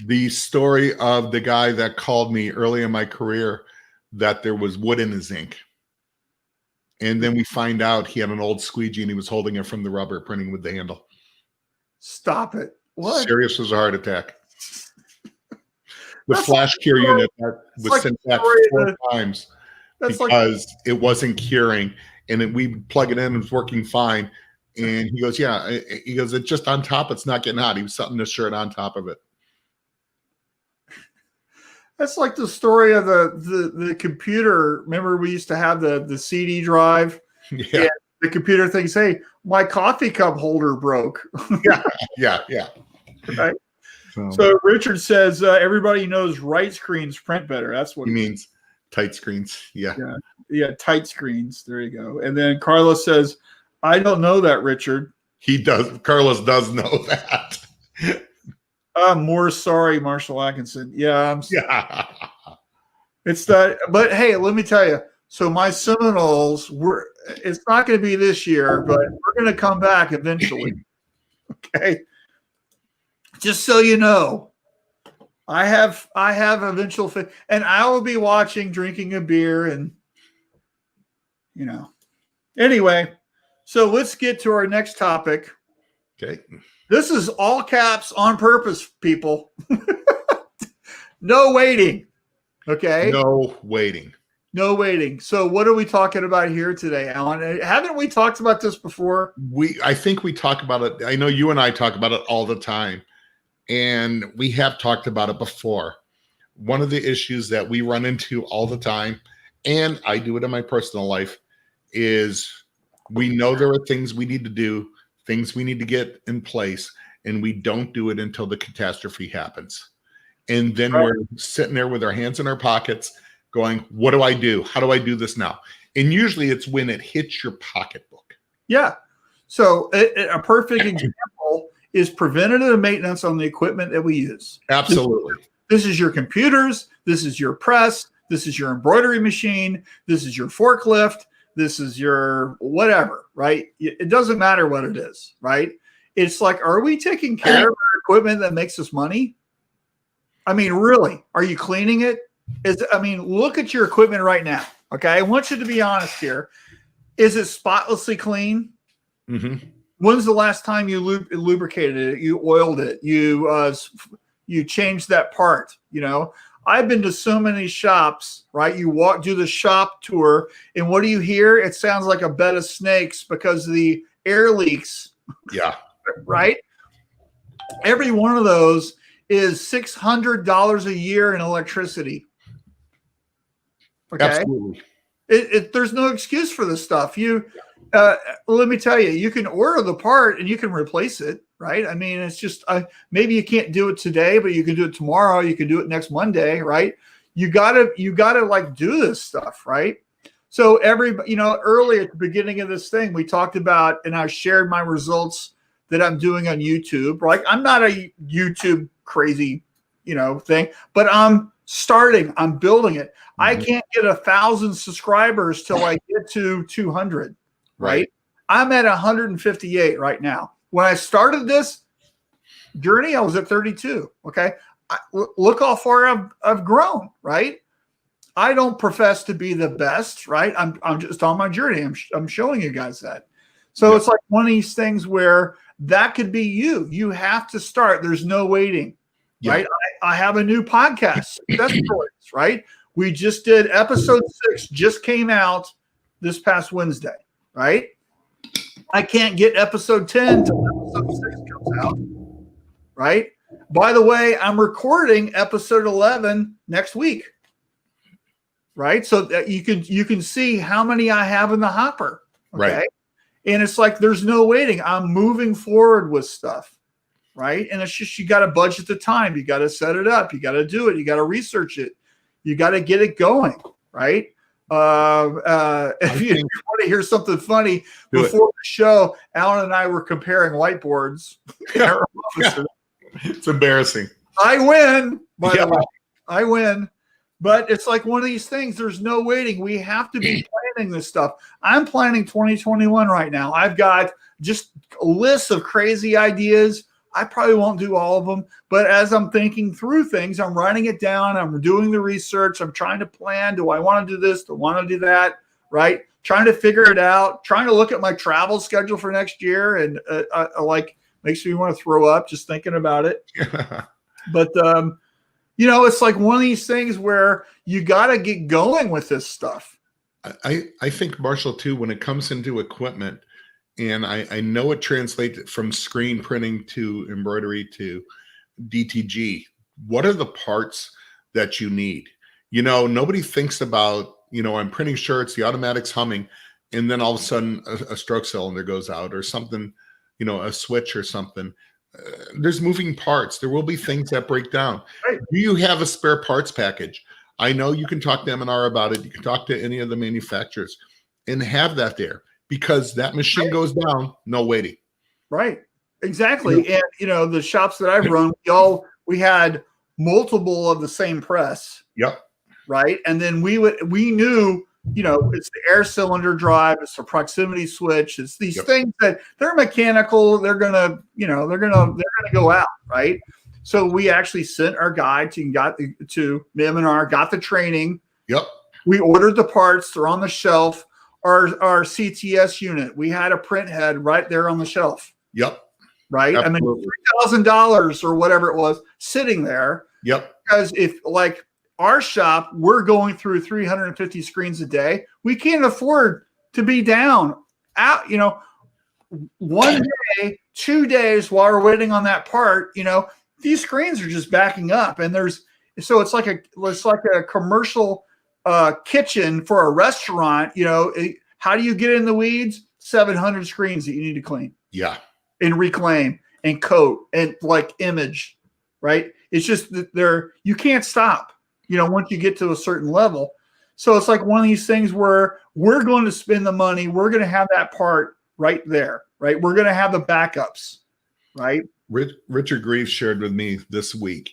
The story of the guy that called me early in my career that there was wood in his ink. And then we find out he had an old squeegee and he was holding it from the rubber printing with the handle. Stop it. What? Serious as a heart attack. The flash cure unit that was sent back 4 times That's because it wasn't curing, and we plug it in and it was working fine. And he goes, yeah. He goes, it's just on top. It's not getting hot. He was setting the shirt on top of it. That's like the story of the computer. Remember, we used to have the CD drive. Yeah. The computer thinks, "Hey, my coffee cup holder broke." Yeah. Right. So Richard says everybody knows right screens print better. That's what he means. Tight screens. Yeah, tight screens. There you go. And then Carlos says, "I don't know that, Richard." He does. Carlos does know that. I'm more sorry, Marshall Atkinson. Yeah, it's that. But hey, let me tell you. So my Seminoles it's not going to be this year, but we're going to come back eventually. Okay. Just so you know, I have eventual and I will be watching, drinking a beer, and Anyway, so let's get to our next topic. Okay. This is all caps on purpose, people. No waiting. Okay. No waiting. No waiting. So what are we talking about here today, Alan? Haven't we talked about this before? I think we talk about it. I know you and I talk about it all the time, and we have talked about it before. One of the issues that we run into all the time, and I do it in my personal life, is we know there are things we need to do, things we need to get in place, and we don't do it until the catastrophe happens. And then we're sitting there with our hands in our pockets going, what do I do? How do I do this now? And usually it's when it hits your pocketbook. Yeah. So a perfect example is preventative maintenance on the equipment that we use. Absolutely. This is your computers. This is your press. This is your embroidery machine. This is your forklift. This is your whatever, right? It doesn't matter what it is, right? It's like, are we taking care of our equipment that makes us money? I mean, really, are you cleaning it? Look at your equipment right now. Okay. I want you to be honest here. Is it spotlessly clean? Mm-hmm. When's the last time you lubricated it? You oiled it? You changed that part? I've been to so many shops, right? You do the shop tour, and what do you hear? It sounds like a bed of snakes because of the air leaks. Yeah. Right? Every one of those is $600 a year in electricity. Okay. Absolutely. There's no excuse for this stuff. Let me tell you, you can order the part and you can replace it, right? I mean, it's just maybe you can't do it today, but you can do it tomorrow. You can do it next Monday, right? You gotta like do this stuff, right? So early at the beginning of this thing, we talked about, and I shared my results that I'm doing on YouTube. Right? I'm not a YouTube crazy, thing, but I'm building it. Mm-hmm. I can't get 1,000 subscribers till I get to 200. Right? I'm at 158 right now. When I started this journey, I was at 32. Okay. Look how far I've grown, right? I don't profess to be the best, right? I'm just on my journey. I'm showing you guys that. So It's like one of these things where that could be you. You have to start. There's no waiting, right? I have a new podcast, Success Stories, right? We just did episode 6, just came out this past Wednesday, right? I can't get episode 10 until episode 6 comes out, right? By the way, I'm recording episode 11 next week, right? So that you can see how many I have in the hopper, okay? Right. And it's like there's no waiting. I'm moving forward with stuff, right? And it's just you got to budget the time. You got to set it up. You got to do it. You got to research it. You got to get it going, right? If you want to hear something funny, before the show, Alan and I were comparing whiteboards. It's embarrassing. I win, by the way. I win. But it's like one of these things. There's no waiting. We have to be planning this stuff. I'm planning 2021 right now. I've got just a list of crazy ideas. I probably won't do all of them, but as I'm thinking through things, I'm writing it down. I'm doing the research. I'm trying to plan. Do I want to do this? Do I want to do that? Right? Trying to figure it out. Trying to look at my travel schedule for next year, and makes me want to throw up just thinking about it. But it's like one of these things where you got to get going with this stuff. I think, Marshall, too, when it comes into equipment, and I know it translates from screen printing to embroidery to DTG. What are the parts that you need? You know, nobody thinks about, you know, I'm printing shirts, the automatic's humming, and then all of a sudden a stroke cylinder goes out or something, you know, a switch or something. There's moving parts. There will be things that break down. Right. Do you have a spare parts package? I know you can talk to M&R about it. You can talk to any of the manufacturers and have that there, because that machine goes down, no waiting. Right. Exactly. And, you know, the shops that I've run, we had multiple of the same press. Yep. Right. And then we knew, you know, it's the air cylinder drive, it's the proximity switch, it's these things that they're mechanical, they're gonna go out, right? So we actually sent our guy to M&R, got the training. Yep. We ordered the parts, they're on the shelf. Our CTS unit, we had a print head right there on the shelf. Yep. Right. Absolutely. I mean, $3,000 or whatever it was sitting there. Yep. Because if, like, our shop, we're going through 350 screens a day. We can't afford to be down out, you know, 1 day, 2 days while we're waiting on that part. You know, these screens are just backing up, and so it's like a commercial kitchen for a restaurant. You know, how do you get in the weeds? 700 screens that you need to clean. Yeah. And reclaim and coat and like image, right? It's just that you can't stop, you know, once you get to a certain level. So it's like one of these things where we're going to spend the money. We're going to have that part right there, right? We're going to have the backups, right? Richard Greaves shared with me this week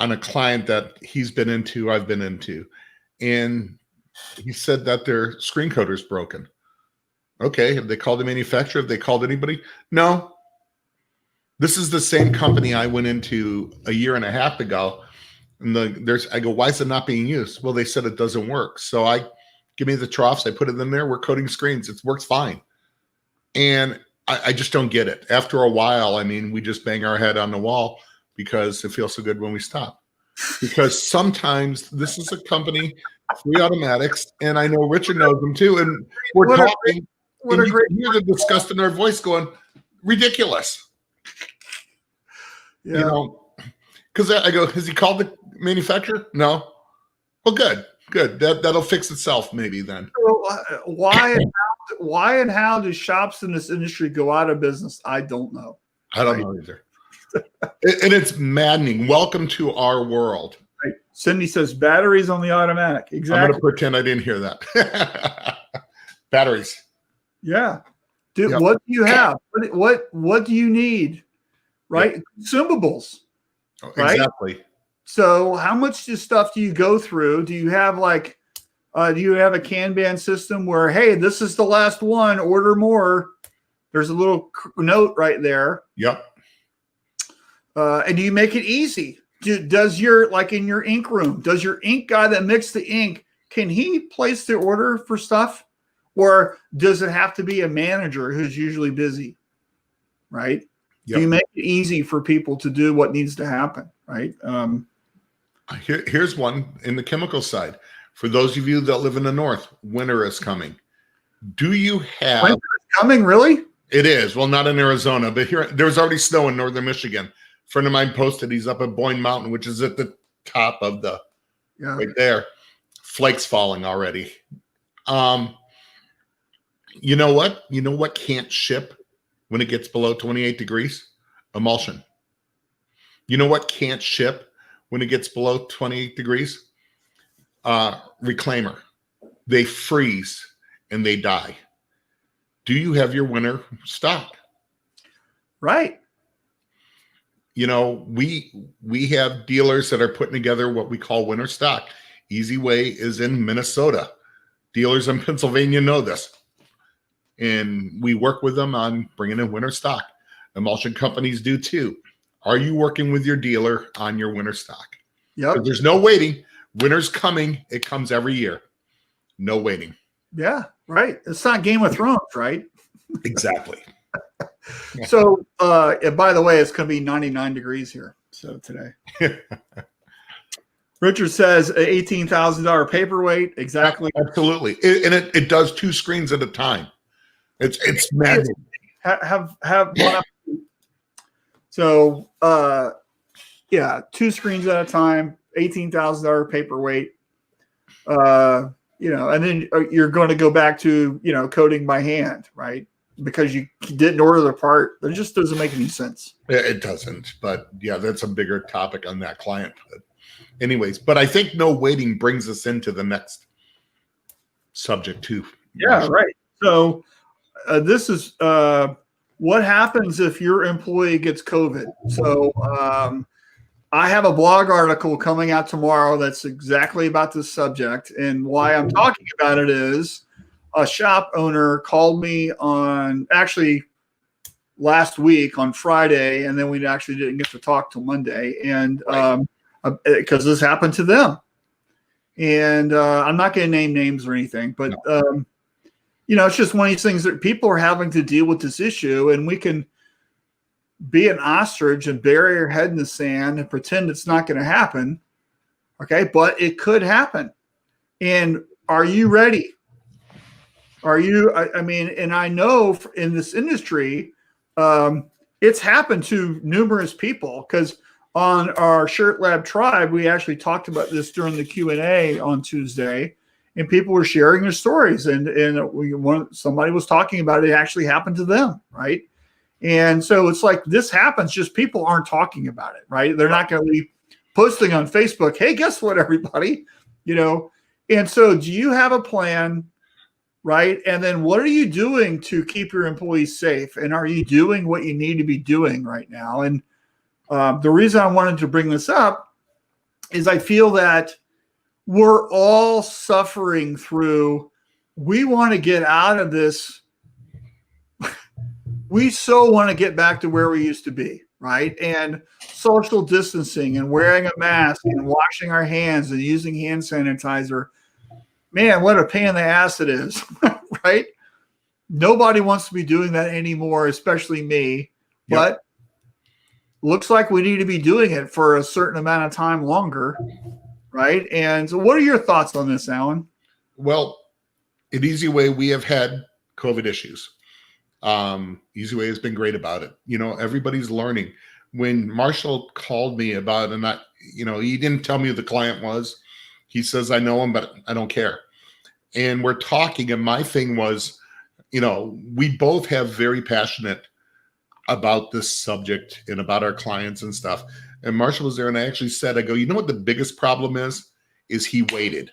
on a client that he's been into, I've been into, and he said that their screen coder's broken. Okay, have they called the manufacturer? Have they called anybody? No. This is the same company I went into a year and a half ago. And I go, why is it not being used? Well, they said it doesn't work. So give me the troughs. I put it in there. We're coating screens. It works fine. And I just don't get it. After a while, I mean, we just bang our head on the wall because it feels so good when we stop. Because sometimes this is a company, Free Automatics, and I know Richard knows them too. And we're talking. And you can hear the disgust in our voice going, ridiculous. Yeah. You know, because I go, has he called the manufacturer? No. Well, good. That'll fix itself maybe then. So, why and how do shops in this industry go out of business? I don't know. I don't know either. And it's maddening. Welcome to our world. Right. Cindy says batteries on the automatic. Exactly. I'm going to pretend I didn't hear that. Batteries. Yeah. Dude, what do you have? What do you need? Right? Consumables. Right? Exactly. So how much stuff do you go through? Do you have do you have a Kanban system where, hey, this is the last one, order more? There's a little note right there. Yep. And do you make it easy? Does your, like in your ink room, does your ink guy that mixed the ink, can he place the order for stuff? Or does it have to be a manager who's usually busy? Right? Yep. Do you make it easy for people to do what needs to happen? Right? Here's one in the chemical side. For those of you that live in the north, winter is coming. Do you have... Winter is coming, really? It is. Well, not in Arizona, but here, there's already snow in northern Michigan. A friend of mine posted he's up at Boyne Mountain, which is at the top of the... right there. Flakes falling already. You know what? You know what can't ship when it gets below 28 degrees? Emulsion. You know what can't ship when it gets below 28 degrees? Reclaimer. They freeze and they die. Do you have your winter stock? Right. You know, we have dealers that are putting together what we call winter stock. Easy Way is in Minnesota. Dealers in Pennsylvania know this. And we work with them on bringing in winter stock. Emulsion companies do too. Are you working with your dealer on your winter stock? Yeah. There's no waiting. Winter's coming. It comes every year. No waiting. Yeah, right. It's not Game of Thrones, right? Exactly. So, by the way, it's going to be 99 degrees here. So today. Richard says $18,000 paperweight. Exactly. Absolutely. It does 2 screens at a time. It's mad. Have one up. So, yeah, 2 screens at a time, $18,000 paperweight. And then you're going to go back to, coding by hand, right? Because you didn't order the part. That just doesn't make any sense. It doesn't. But yeah, that's a bigger topic on that client. But anyways, but I think no waiting brings us into the next subject too. Yeah, right. So this is what happens if your employee gets COVID. So I have a blog article coming out tomorrow that's exactly about this subject. And why I'm talking about it is a shop owner called me on actually last week on Friday, and then we actually didn't get to talk till Monday. And because this happened to them. And I'm not going to name names or anything, but it's just one of these things that people are having to deal with this issue, and we can be an ostrich and bury our head in the sand and pretend it's not going to happen. Okay. But it could happen. And are you ready? Are you, I mean, and I know in this industry, it's happened to numerous people, because on our Shirt Lab Tribe, we actually talked about this during the Q&A on Tuesday, and people were sharing their stories, and somebody was talking about it actually happened to them, right? And so it's like this happens, just people aren't talking about it, right? They're not going to be posting on Facebook, hey, guess what, everybody, And so do you have a plan, right? And then what are you doing to keep your employees safe? And are you doing what you need to be doing right now? And the reason I wanted to bring this up is I feel that we're all suffering through, we want to get out of this. We so want to get back to where we used to be, right? And social distancing and wearing a mask and washing our hands and using hand sanitizer. Man, what a pain in the ass it is, right? Nobody wants to be doing that anymore, especially me. Yep. But looks like we need to be doing it for a certain amount of time longer, right? And so what are your thoughts on this, Alan? Well, at Easy Way, we have had COVID issues. Easy Way has been great about it. Everybody's learning. When Marshall called me about it, and he didn't tell me who the client was. He says, I know him, but I don't care. And we're talking, and my thing was, we both have very passionate about this subject and about our clients and stuff. And Marshall was there, and I actually said, I go, you know what the biggest problem is he waited.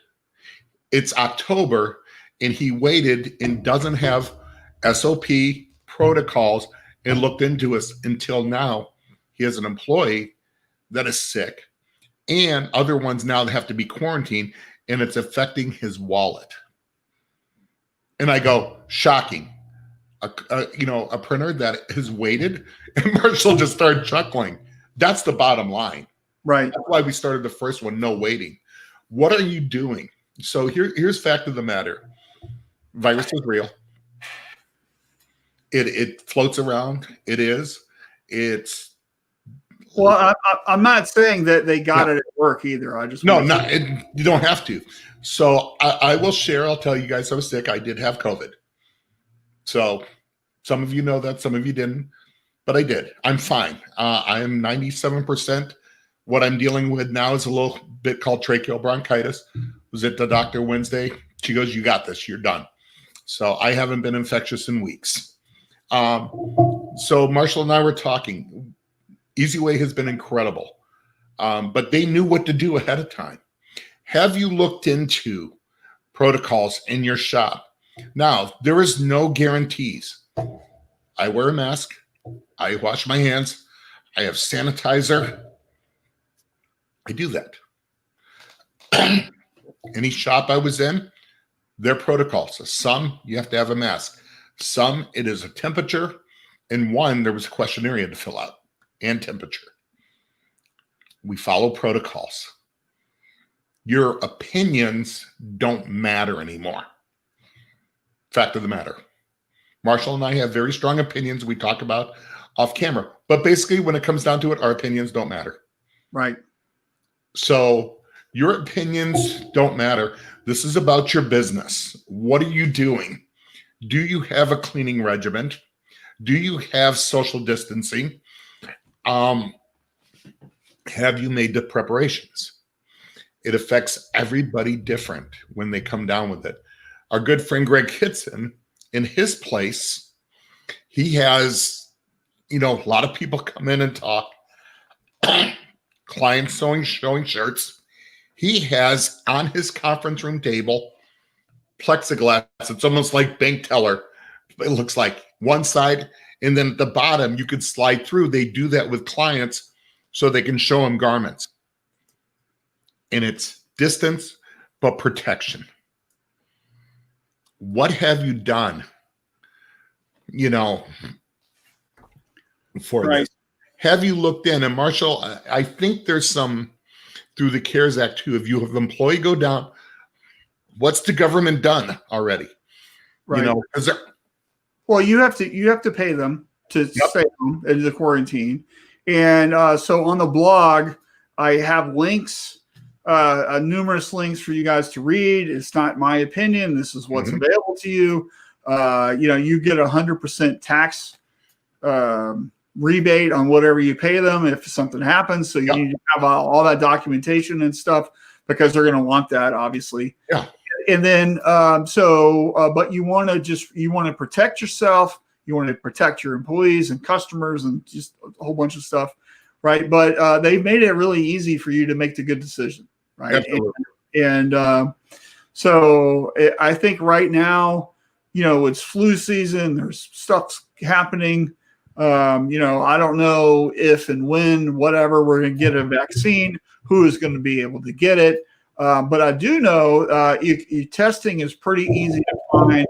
It's October, and he waited and doesn't have SOP protocols and looked into us until now. He has an employee that is sick and other ones now that have to be quarantined, and it's affecting his wallet. And I go, shocking. A printer that has waited, and Marshall just started chuckling. That's the bottom line. Right. That's why we started the first one, no waiting. What are you doing? So here's fact of the matter. Virus is real. It floats around. It's well, I'm not saying that they got it at work either. I just you don't have to. So I will share. I'll tell you guys I was sick. I did have COVID. So some of you know that, some of you didn't, but I did. I'm fine. I am 97%. What I'm dealing with now is a little bit called tracheal bronchitis. Was at the doctor Wednesday. She goes, you got this. You're done. So I haven't been infectious in weeks. So Marshall and I were talking. Easy Way has been incredible, but they knew what to do ahead of time. Have you looked into protocols in your shop? Now, there is no guarantees. I wear a mask. I wash my hands. I have sanitizer. I do that. Any shop I was in, their protocols. Some, you have to have a mask. Some, it is a temperature. And one, there was a questionnaire to fill out and temperature. We follow protocols. Your opinions don't matter anymore. Fact of the matter. Marshall and I have very strong opinions we talk about off camera. But basically, when it comes down to it, our opinions don't matter. Right. So Your opinions don't matter. This is about your business. What are you doing? Do you have a cleaning regimen? Do you have social distancing? Have you made the preparations? It affects everybody different when they come down with it. Our good friend Greg Kitson, in his place, he has, a lot of people come in and talk. Clients showing shirts. He has on his conference room table plexiglass. It's almost like bank teller. It looks like one side, and then at the bottom you could slide through. They do that with clients so they can show them garments. And it's distance, but protection. What have you done, for Right. this? Have you looked in? And Marshall, I think there's some through the CARES Act too. If you have an employee go down, what's the government done already? Right. Well, you have to pay them to stay home in the quarantine. And so on the blog, I have links, numerous links for you guys to read. It's not my opinion. This is what's available to you. You get 100% tax rebate on whatever you pay them if something happens. So you need to have all that documentation and stuff because they're going to want that, obviously. Yeah. And then, but you want to protect yourself. You want to protect your employees and customers and just a whole bunch of stuff. Right. But they've made it really easy for you to make the good decision. Right. Absolutely. So I think right now, it's flu season. There's stuff happening. I don't know if and when, whatever, we're going to get a vaccine, who is going to be able to get it. But I do know testing is pretty easy to find.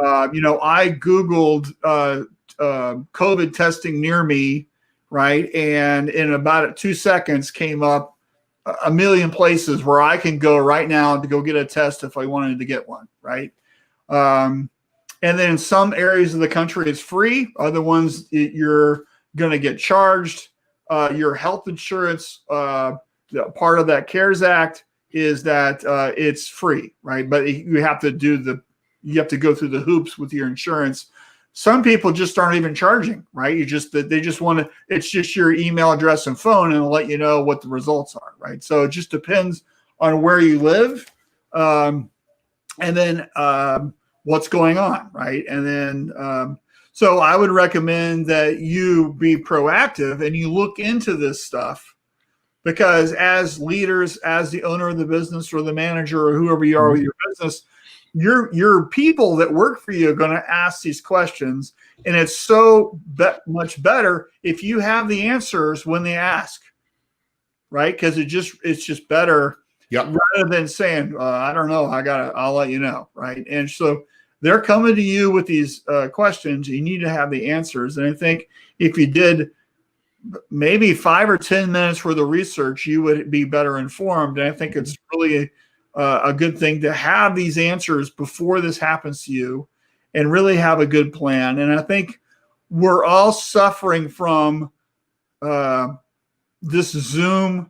I Googled COVID testing near me, right? And in about 2 seconds came up a million places where I can go right now to go get a test if I wanted to get one, right? And then in some areas of the country, it's free. Other ones, you're going to get charged. Your health insurance, part of that CARES Act is that it's free, right? But you have to go through the hoops with your insurance. Some people just aren't even charging, right? They just want to. It's just your email address and phone, and it'll let you know what the results are, right? So it just depends on where you live, and then what's going on, right? And then, so I would recommend that you be proactive and you look into this stuff, because as leaders, as the owner of the business or the manager or whoever you are with your business, your people that work for you are going to ask these questions. And it's so much better if you have the answers when they ask, right? Because it's just better. Yep. Rather than saying, I don't know, I'll let you know, right? And so they're coming to you with these questions. You need to have the answers. And I think if you did maybe 5 or 10 minutes worth of research, you would be better informed. And I think it's really a good thing to have these answers before this happens to you and really have a good plan. And I think we're all suffering from this Zoom.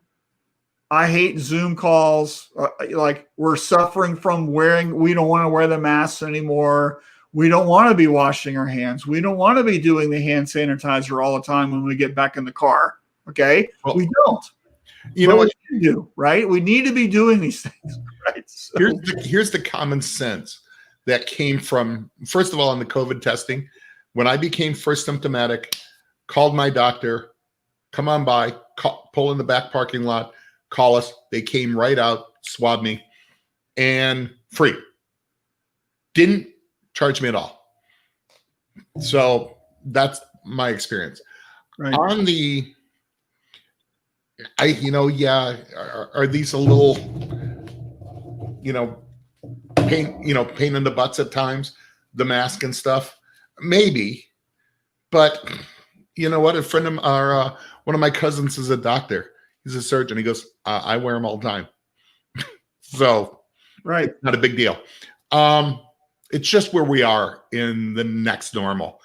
I hate Zoom calls. Like, we're suffering from we don't want to wear the masks anymore. We don't want to be washing our hands. We don't want to be doing the hand sanitizer all the time when we get back in the car. Okay. Well, we don't. You know what you do, right? We need to be doing these things, right? So. Here's the common sense that came from, first of all, on the COVID testing. When I became first symptomatic, called my doctor, come on by, pull in the back parking lot, call us. They came right out, swabbed me, and free. Didn't charge me at all. So that's my experience. Right. On the, are these a little, pain in the butts at times, the mask and stuff? Maybe, but you know what? A friend of one of my cousins is a doctor. He's a surgeon. He goes, I wear them all the time. So, right. Not a big deal. It's just where we are in the next normal.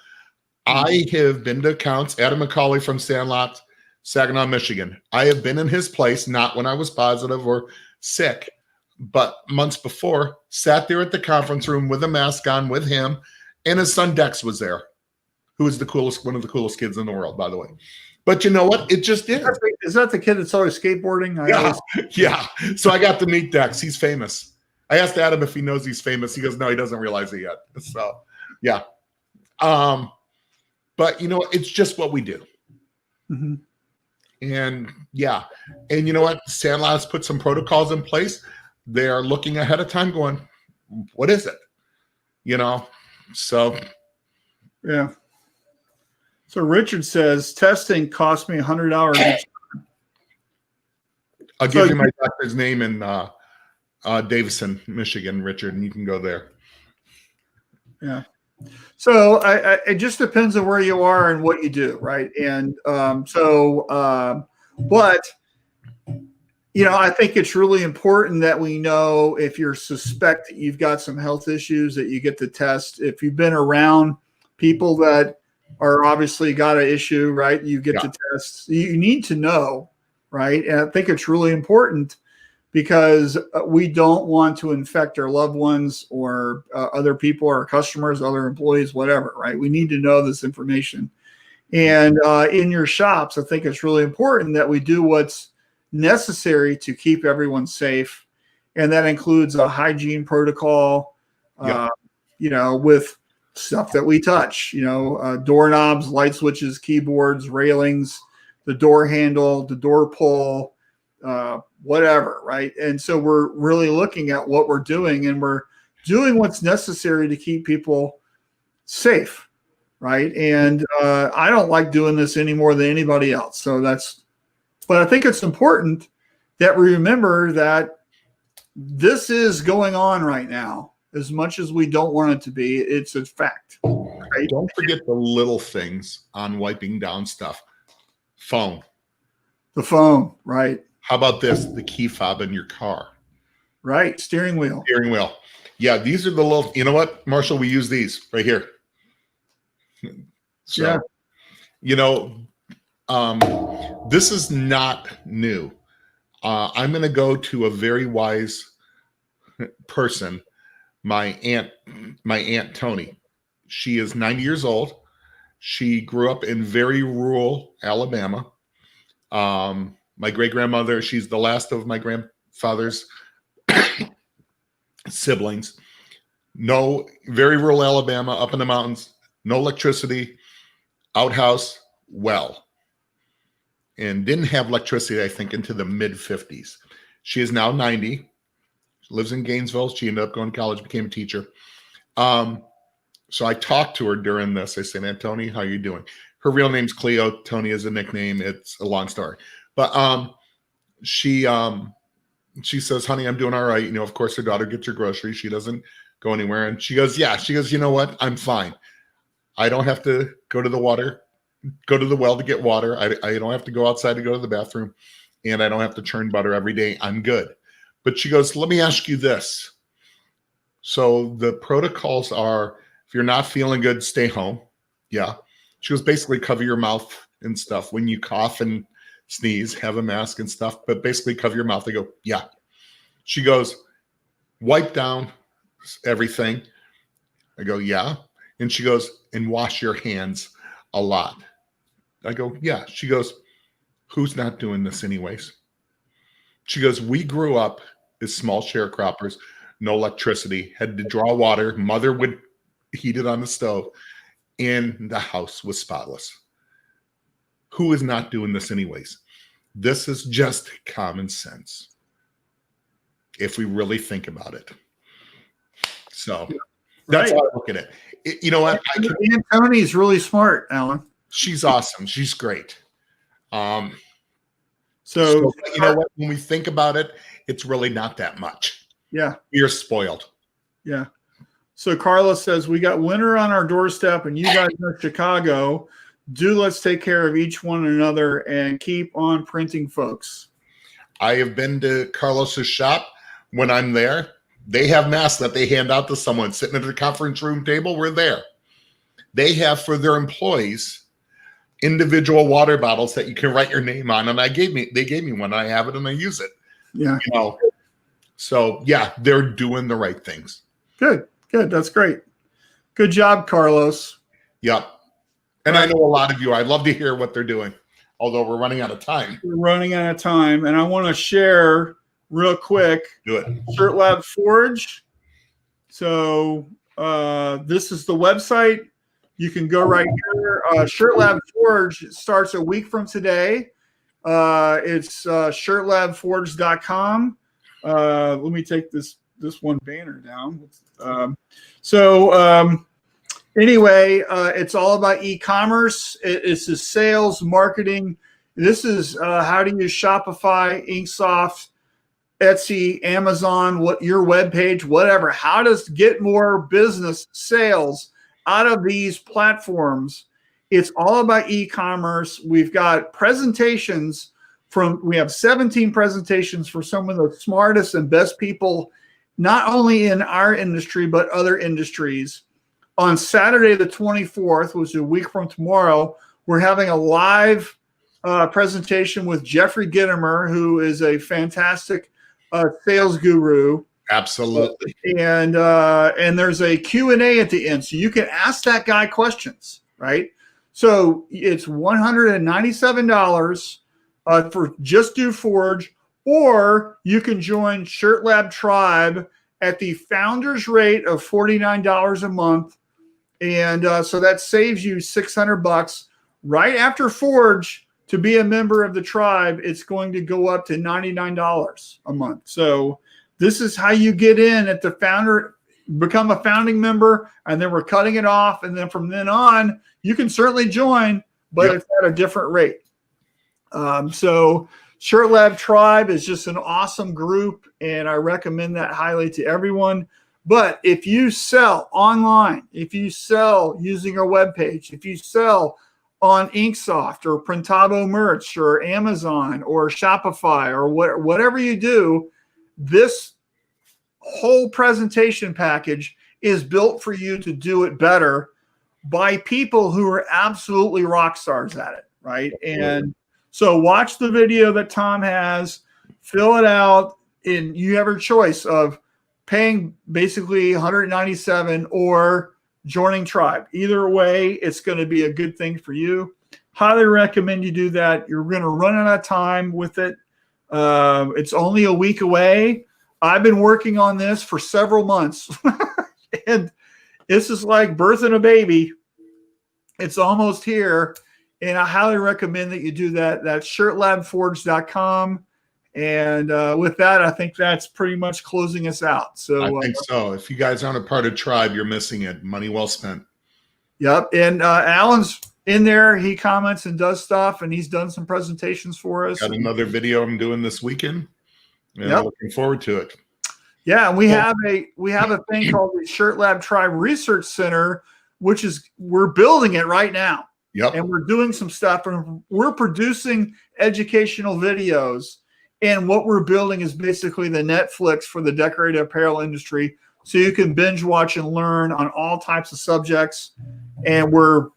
I have been to accounts. Adam McCauley from Sandlot Saginaw, Michigan. I have been in his place, not when I was positive or sick, but months before, sat there at the conference room with a mask on with him, and his son Dex was there, who is one of the coolest kids in the world, by the way. But you know what? It just is. Is that the kid that's always skateboarding? Yeah. So I got to meet Dex. He's famous. I asked Adam if he knows he's famous. He goes, no, he doesn't realize it yet. So, yeah. But you know, it's just what we do. Mm-hmm. And yeah. And you know what? Sandlot's put some protocols in place. They're looking ahead of time going, what is it? You know? So. Yeah. So Richard says testing cost me $100 each time. I'll give you my doctor's name in Davison, Michigan, Richard, and you can go there. Yeah. So it just depends on where you are and what you do, right? And but you know, I think it's really important that we know if you suspect that you've got some health issues that you get the test. If you've been around people that are obviously got an issue, right? You get the test. You need to know, right? And I think it's really important because we don't want to infect our loved ones or other people, our customers, other employees, whatever, right? We need to know this information. And in your shops, I think it's really important that we do what's necessary to keep everyone safe. And that includes a hygiene protocol, you know, with stuff that we touch, you know, doorknobs, light switches, keyboards, railings, the door handle, the door pull, whatever, right? And so we're really looking at what we're doing, and we're doing what's necessary to keep people safe, right? And I don't like doing this any more than anybody else. So but I think it's important that we remember that this is going on right now. As much as we don't want it to be, it's a fact. Right? Don't forget the little things on wiping down stuff. Phone. The phone, right? How about this? The key fob in your car. Right. Steering wheel. Steering wheel. Yeah, these are the little, you know what, Marshall, we use these right here. So, you know, this is not new. I'm going to go to a very wise person. My aunt Tony. She is 90 years old. She grew up in very rural Alabama. My great-grandmother, she's the last of my grandfather's siblings. Very rural Alabama, up in the mountains, no electricity, outhouse, well. And didn't have electricity, I think, into the mid-50s. She is now 90. Lives in Gainesville. She ended up going to college, became a teacher. So I talked to her during this. I said, Aunt Tony, how you doing? Her real name's Cleo. Tony is a nickname. It's a long story. But she says, honey, I'm doing all right. You know, of course, her daughter gets her groceries. She doesn't go anywhere. And she goes, yeah. She goes, you know what? I'm fine. I don't have to go to the well to get water. I don't have to go outside to go to the bathroom. And I don't have to churn butter every day. I'm good. But she goes, let me ask you this. So the protocols are, if you're not feeling good, stay home. Yeah. She goes, basically cover your mouth and stuff. When you cough and sneeze, have a mask and stuff, but basically cover your mouth. I go, yeah. She goes, wipe down everything. I go, yeah. And she goes, and wash your hands a lot. I go, yeah. She goes, who's not doing this anyways? She goes, we grew up as small sharecroppers, no electricity, had to draw water. Mother would heat it on the stove, and the house was spotless. Who is not doing this anyways? This is just common sense if we really think about it. So that's how I look at it. You know what? Aunt Tony's really smart, Alan. She's awesome. She's great. So you know what? When we think about it, it's really not that much. Yeah. You're spoiled. Yeah. So Carla says, we got winter on our doorstep and you guys know Chicago. Let's take care of each one another and keep on printing, folks. I have been to Carlos's shop. When I'm there, they have masks that they hand out to someone sitting at the conference room table. We're there. They have for their employees individual water bottles that you can write your name on. And they gave me one. I have it and I use it. Yeah. You know, so yeah, they're doing the right things. Good. That's great. Good job, Carlos. Yep. And I know a lot of you, I'd love to hear what they're doing, although we're running out of time. We're running out of time. And I want to share real quick. Do it. Shirt Lab Forge. So this is the website. You can go right here. Shirt Lab Forge starts a week from today. It's shirtlabforge.com. Let me take this one banner down. Anyway, it's all about e-commerce. It's the sales, marketing. This is how to use Shopify, Inksoft, Etsy, Amazon, what your web page, whatever. How to get more business sales out of these platforms. It's all about e-commerce. We've got presentations we have 17 presentations for some of the smartest and best people, not only in our industry, but other industries. On Saturday, the 24th, which is a week from tomorrow, we're having a live presentation with Jeffrey Gittimer, who is a fantastic sales guru. Absolutely. And there's a Q&A at the end. So you can ask that guy questions, right? So it's $197 for just do Forge, or you can join Shirt Lab Tribe at the founder's rate of $49 a month. And so that saves you $600 right after Forge. To be a member of the tribe, it's going to go up to $99 a month. So this is how you get in at the founder, become a founding member, and then we're cutting it off. And then from then on, you can certainly join, but it's at a different rate. So Shirt Lab Tribe is just an awesome group, and I recommend that highly to everyone. But if you sell online, if you sell using our webpage, if you sell on Inksoft or Printavo merch or Amazon or Shopify or whatever you do, this whole presentation package is built for you to do it better by people who are absolutely rock stars at it, right? And so watch the video that Tom has, fill it out, and you have a choice of paying basically $197 or joining Tribe. Either way, it's going to be a good thing for you. Highly recommend you do that. You're going to run out of time with it. It's only a week away. I've been working on this for several months, and this is like birthing a baby. It's almost here, and I highly recommend that you do that. That's shirtlabforge.com. And with that, I think that's pretty much closing us out. So I think so. If you guys aren't a part of Tribe, you're missing it. Money well spent. Yep. And Alan's in there. He comments and does stuff, and he's done some presentations for us. Got another video I'm doing this weekend. And I'm looking forward to it. Yeah, and we have a thing called the Shirt Lab Tribe Research Center, which is we're building it right now. Yep. And we're doing some stuff, and we're producing educational videos. And what we're building is basically the Netflix for the decorative apparel industry. So you can binge watch and learn on all types of subjects. And we're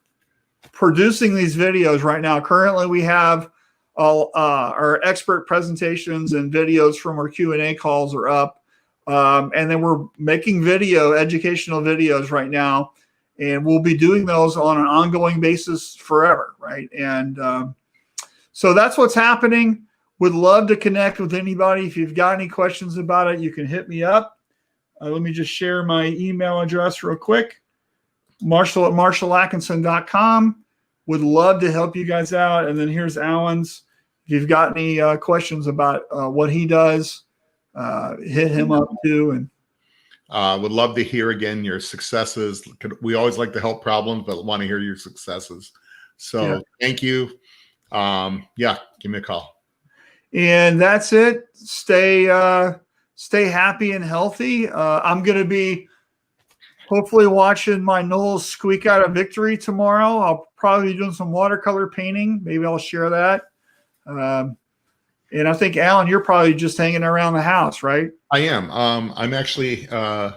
producing these videos right now. Currently, we have all our expert presentations and videos from our Q&A calls are up. And then we're making educational videos right now. And we'll be doing those on an ongoing basis forever, right? And so that's what's happening. Would love to connect with anybody. If you've got any questions about it, you can hit me up. Let me just share my email address real quick. Marshall@marshallatkinson.com. Would love to help you guys out. And then here's Alan's. If you've got any questions about what he does, hit him up too. And would love to hear again your successes. We always like to help problems, but want to hear your successes. So thank you. Give me a call. And that's it. Stay happy and healthy. I'm going to be hopefully watching my Knowles squeak out a victory tomorrow. I'll probably be doing some watercolor painting. Maybe I'll share that. And I think, Alan, you're probably just hanging around the house, right? I am. I'm actually, I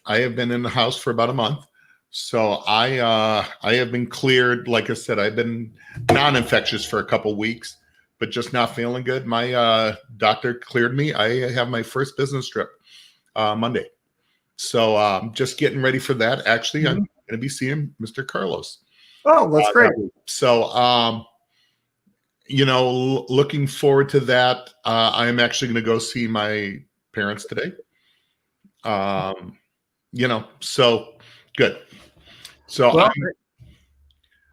have been in the house for about a month. So I have been cleared. Like I said, I've been non-infectious for a couple weeks, but just not feeling good. My doctor cleared me. I have my first business trip Monday. So just getting ready for that. Actually, I'm going to be seeing Mr. Carlos. Oh, that's great. So, looking forward to that. I'm actually going to go see my parents today. So good. So well, I'm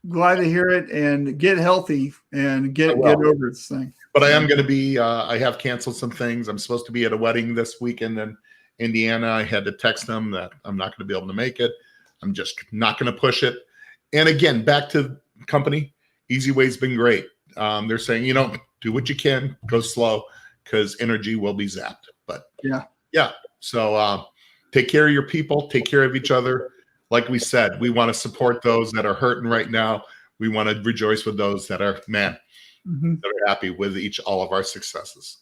glad to hear it, and get healthy and get over this thing. But I am going to be, I have canceled some things. I'm supposed to be at a wedding this weekend in Indiana. I had to text them that I'm not going to be able to make it. I'm just not going to push it. And again, back to company, Easy Way's been great. They're saying, do what you can, go slow, because energy will be zapped. But yeah. So take care of your people, take care of each other. Like we said, we want to support those that are hurting right now. We want to rejoice with those that are, that are happy with all of our successes.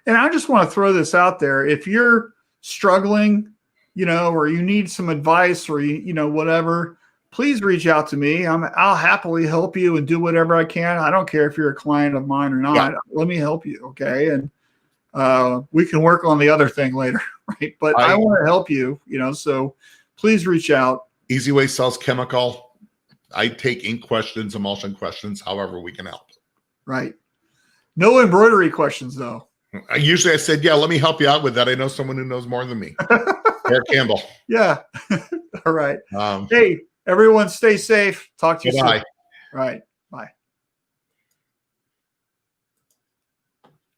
And I just want to throw this out there. If you're struggling, or you need some advice, or whatever, please reach out to me. I'll happily help you and do whatever I can. I don't care if you're a client of mine or not. Let me help you, okay? And we can work on the other thing later, right? But I want to help you, so please reach out. Easy Way sells chemical. I take ink questions, emulsion questions, however we can help. Right. No embroidery questions, though. I said, let me help you out with that. I know someone who knows more than me. Eric Campbell. Yeah. All right. Hey, everyone stay safe. Talk to you soon. Bye. Right.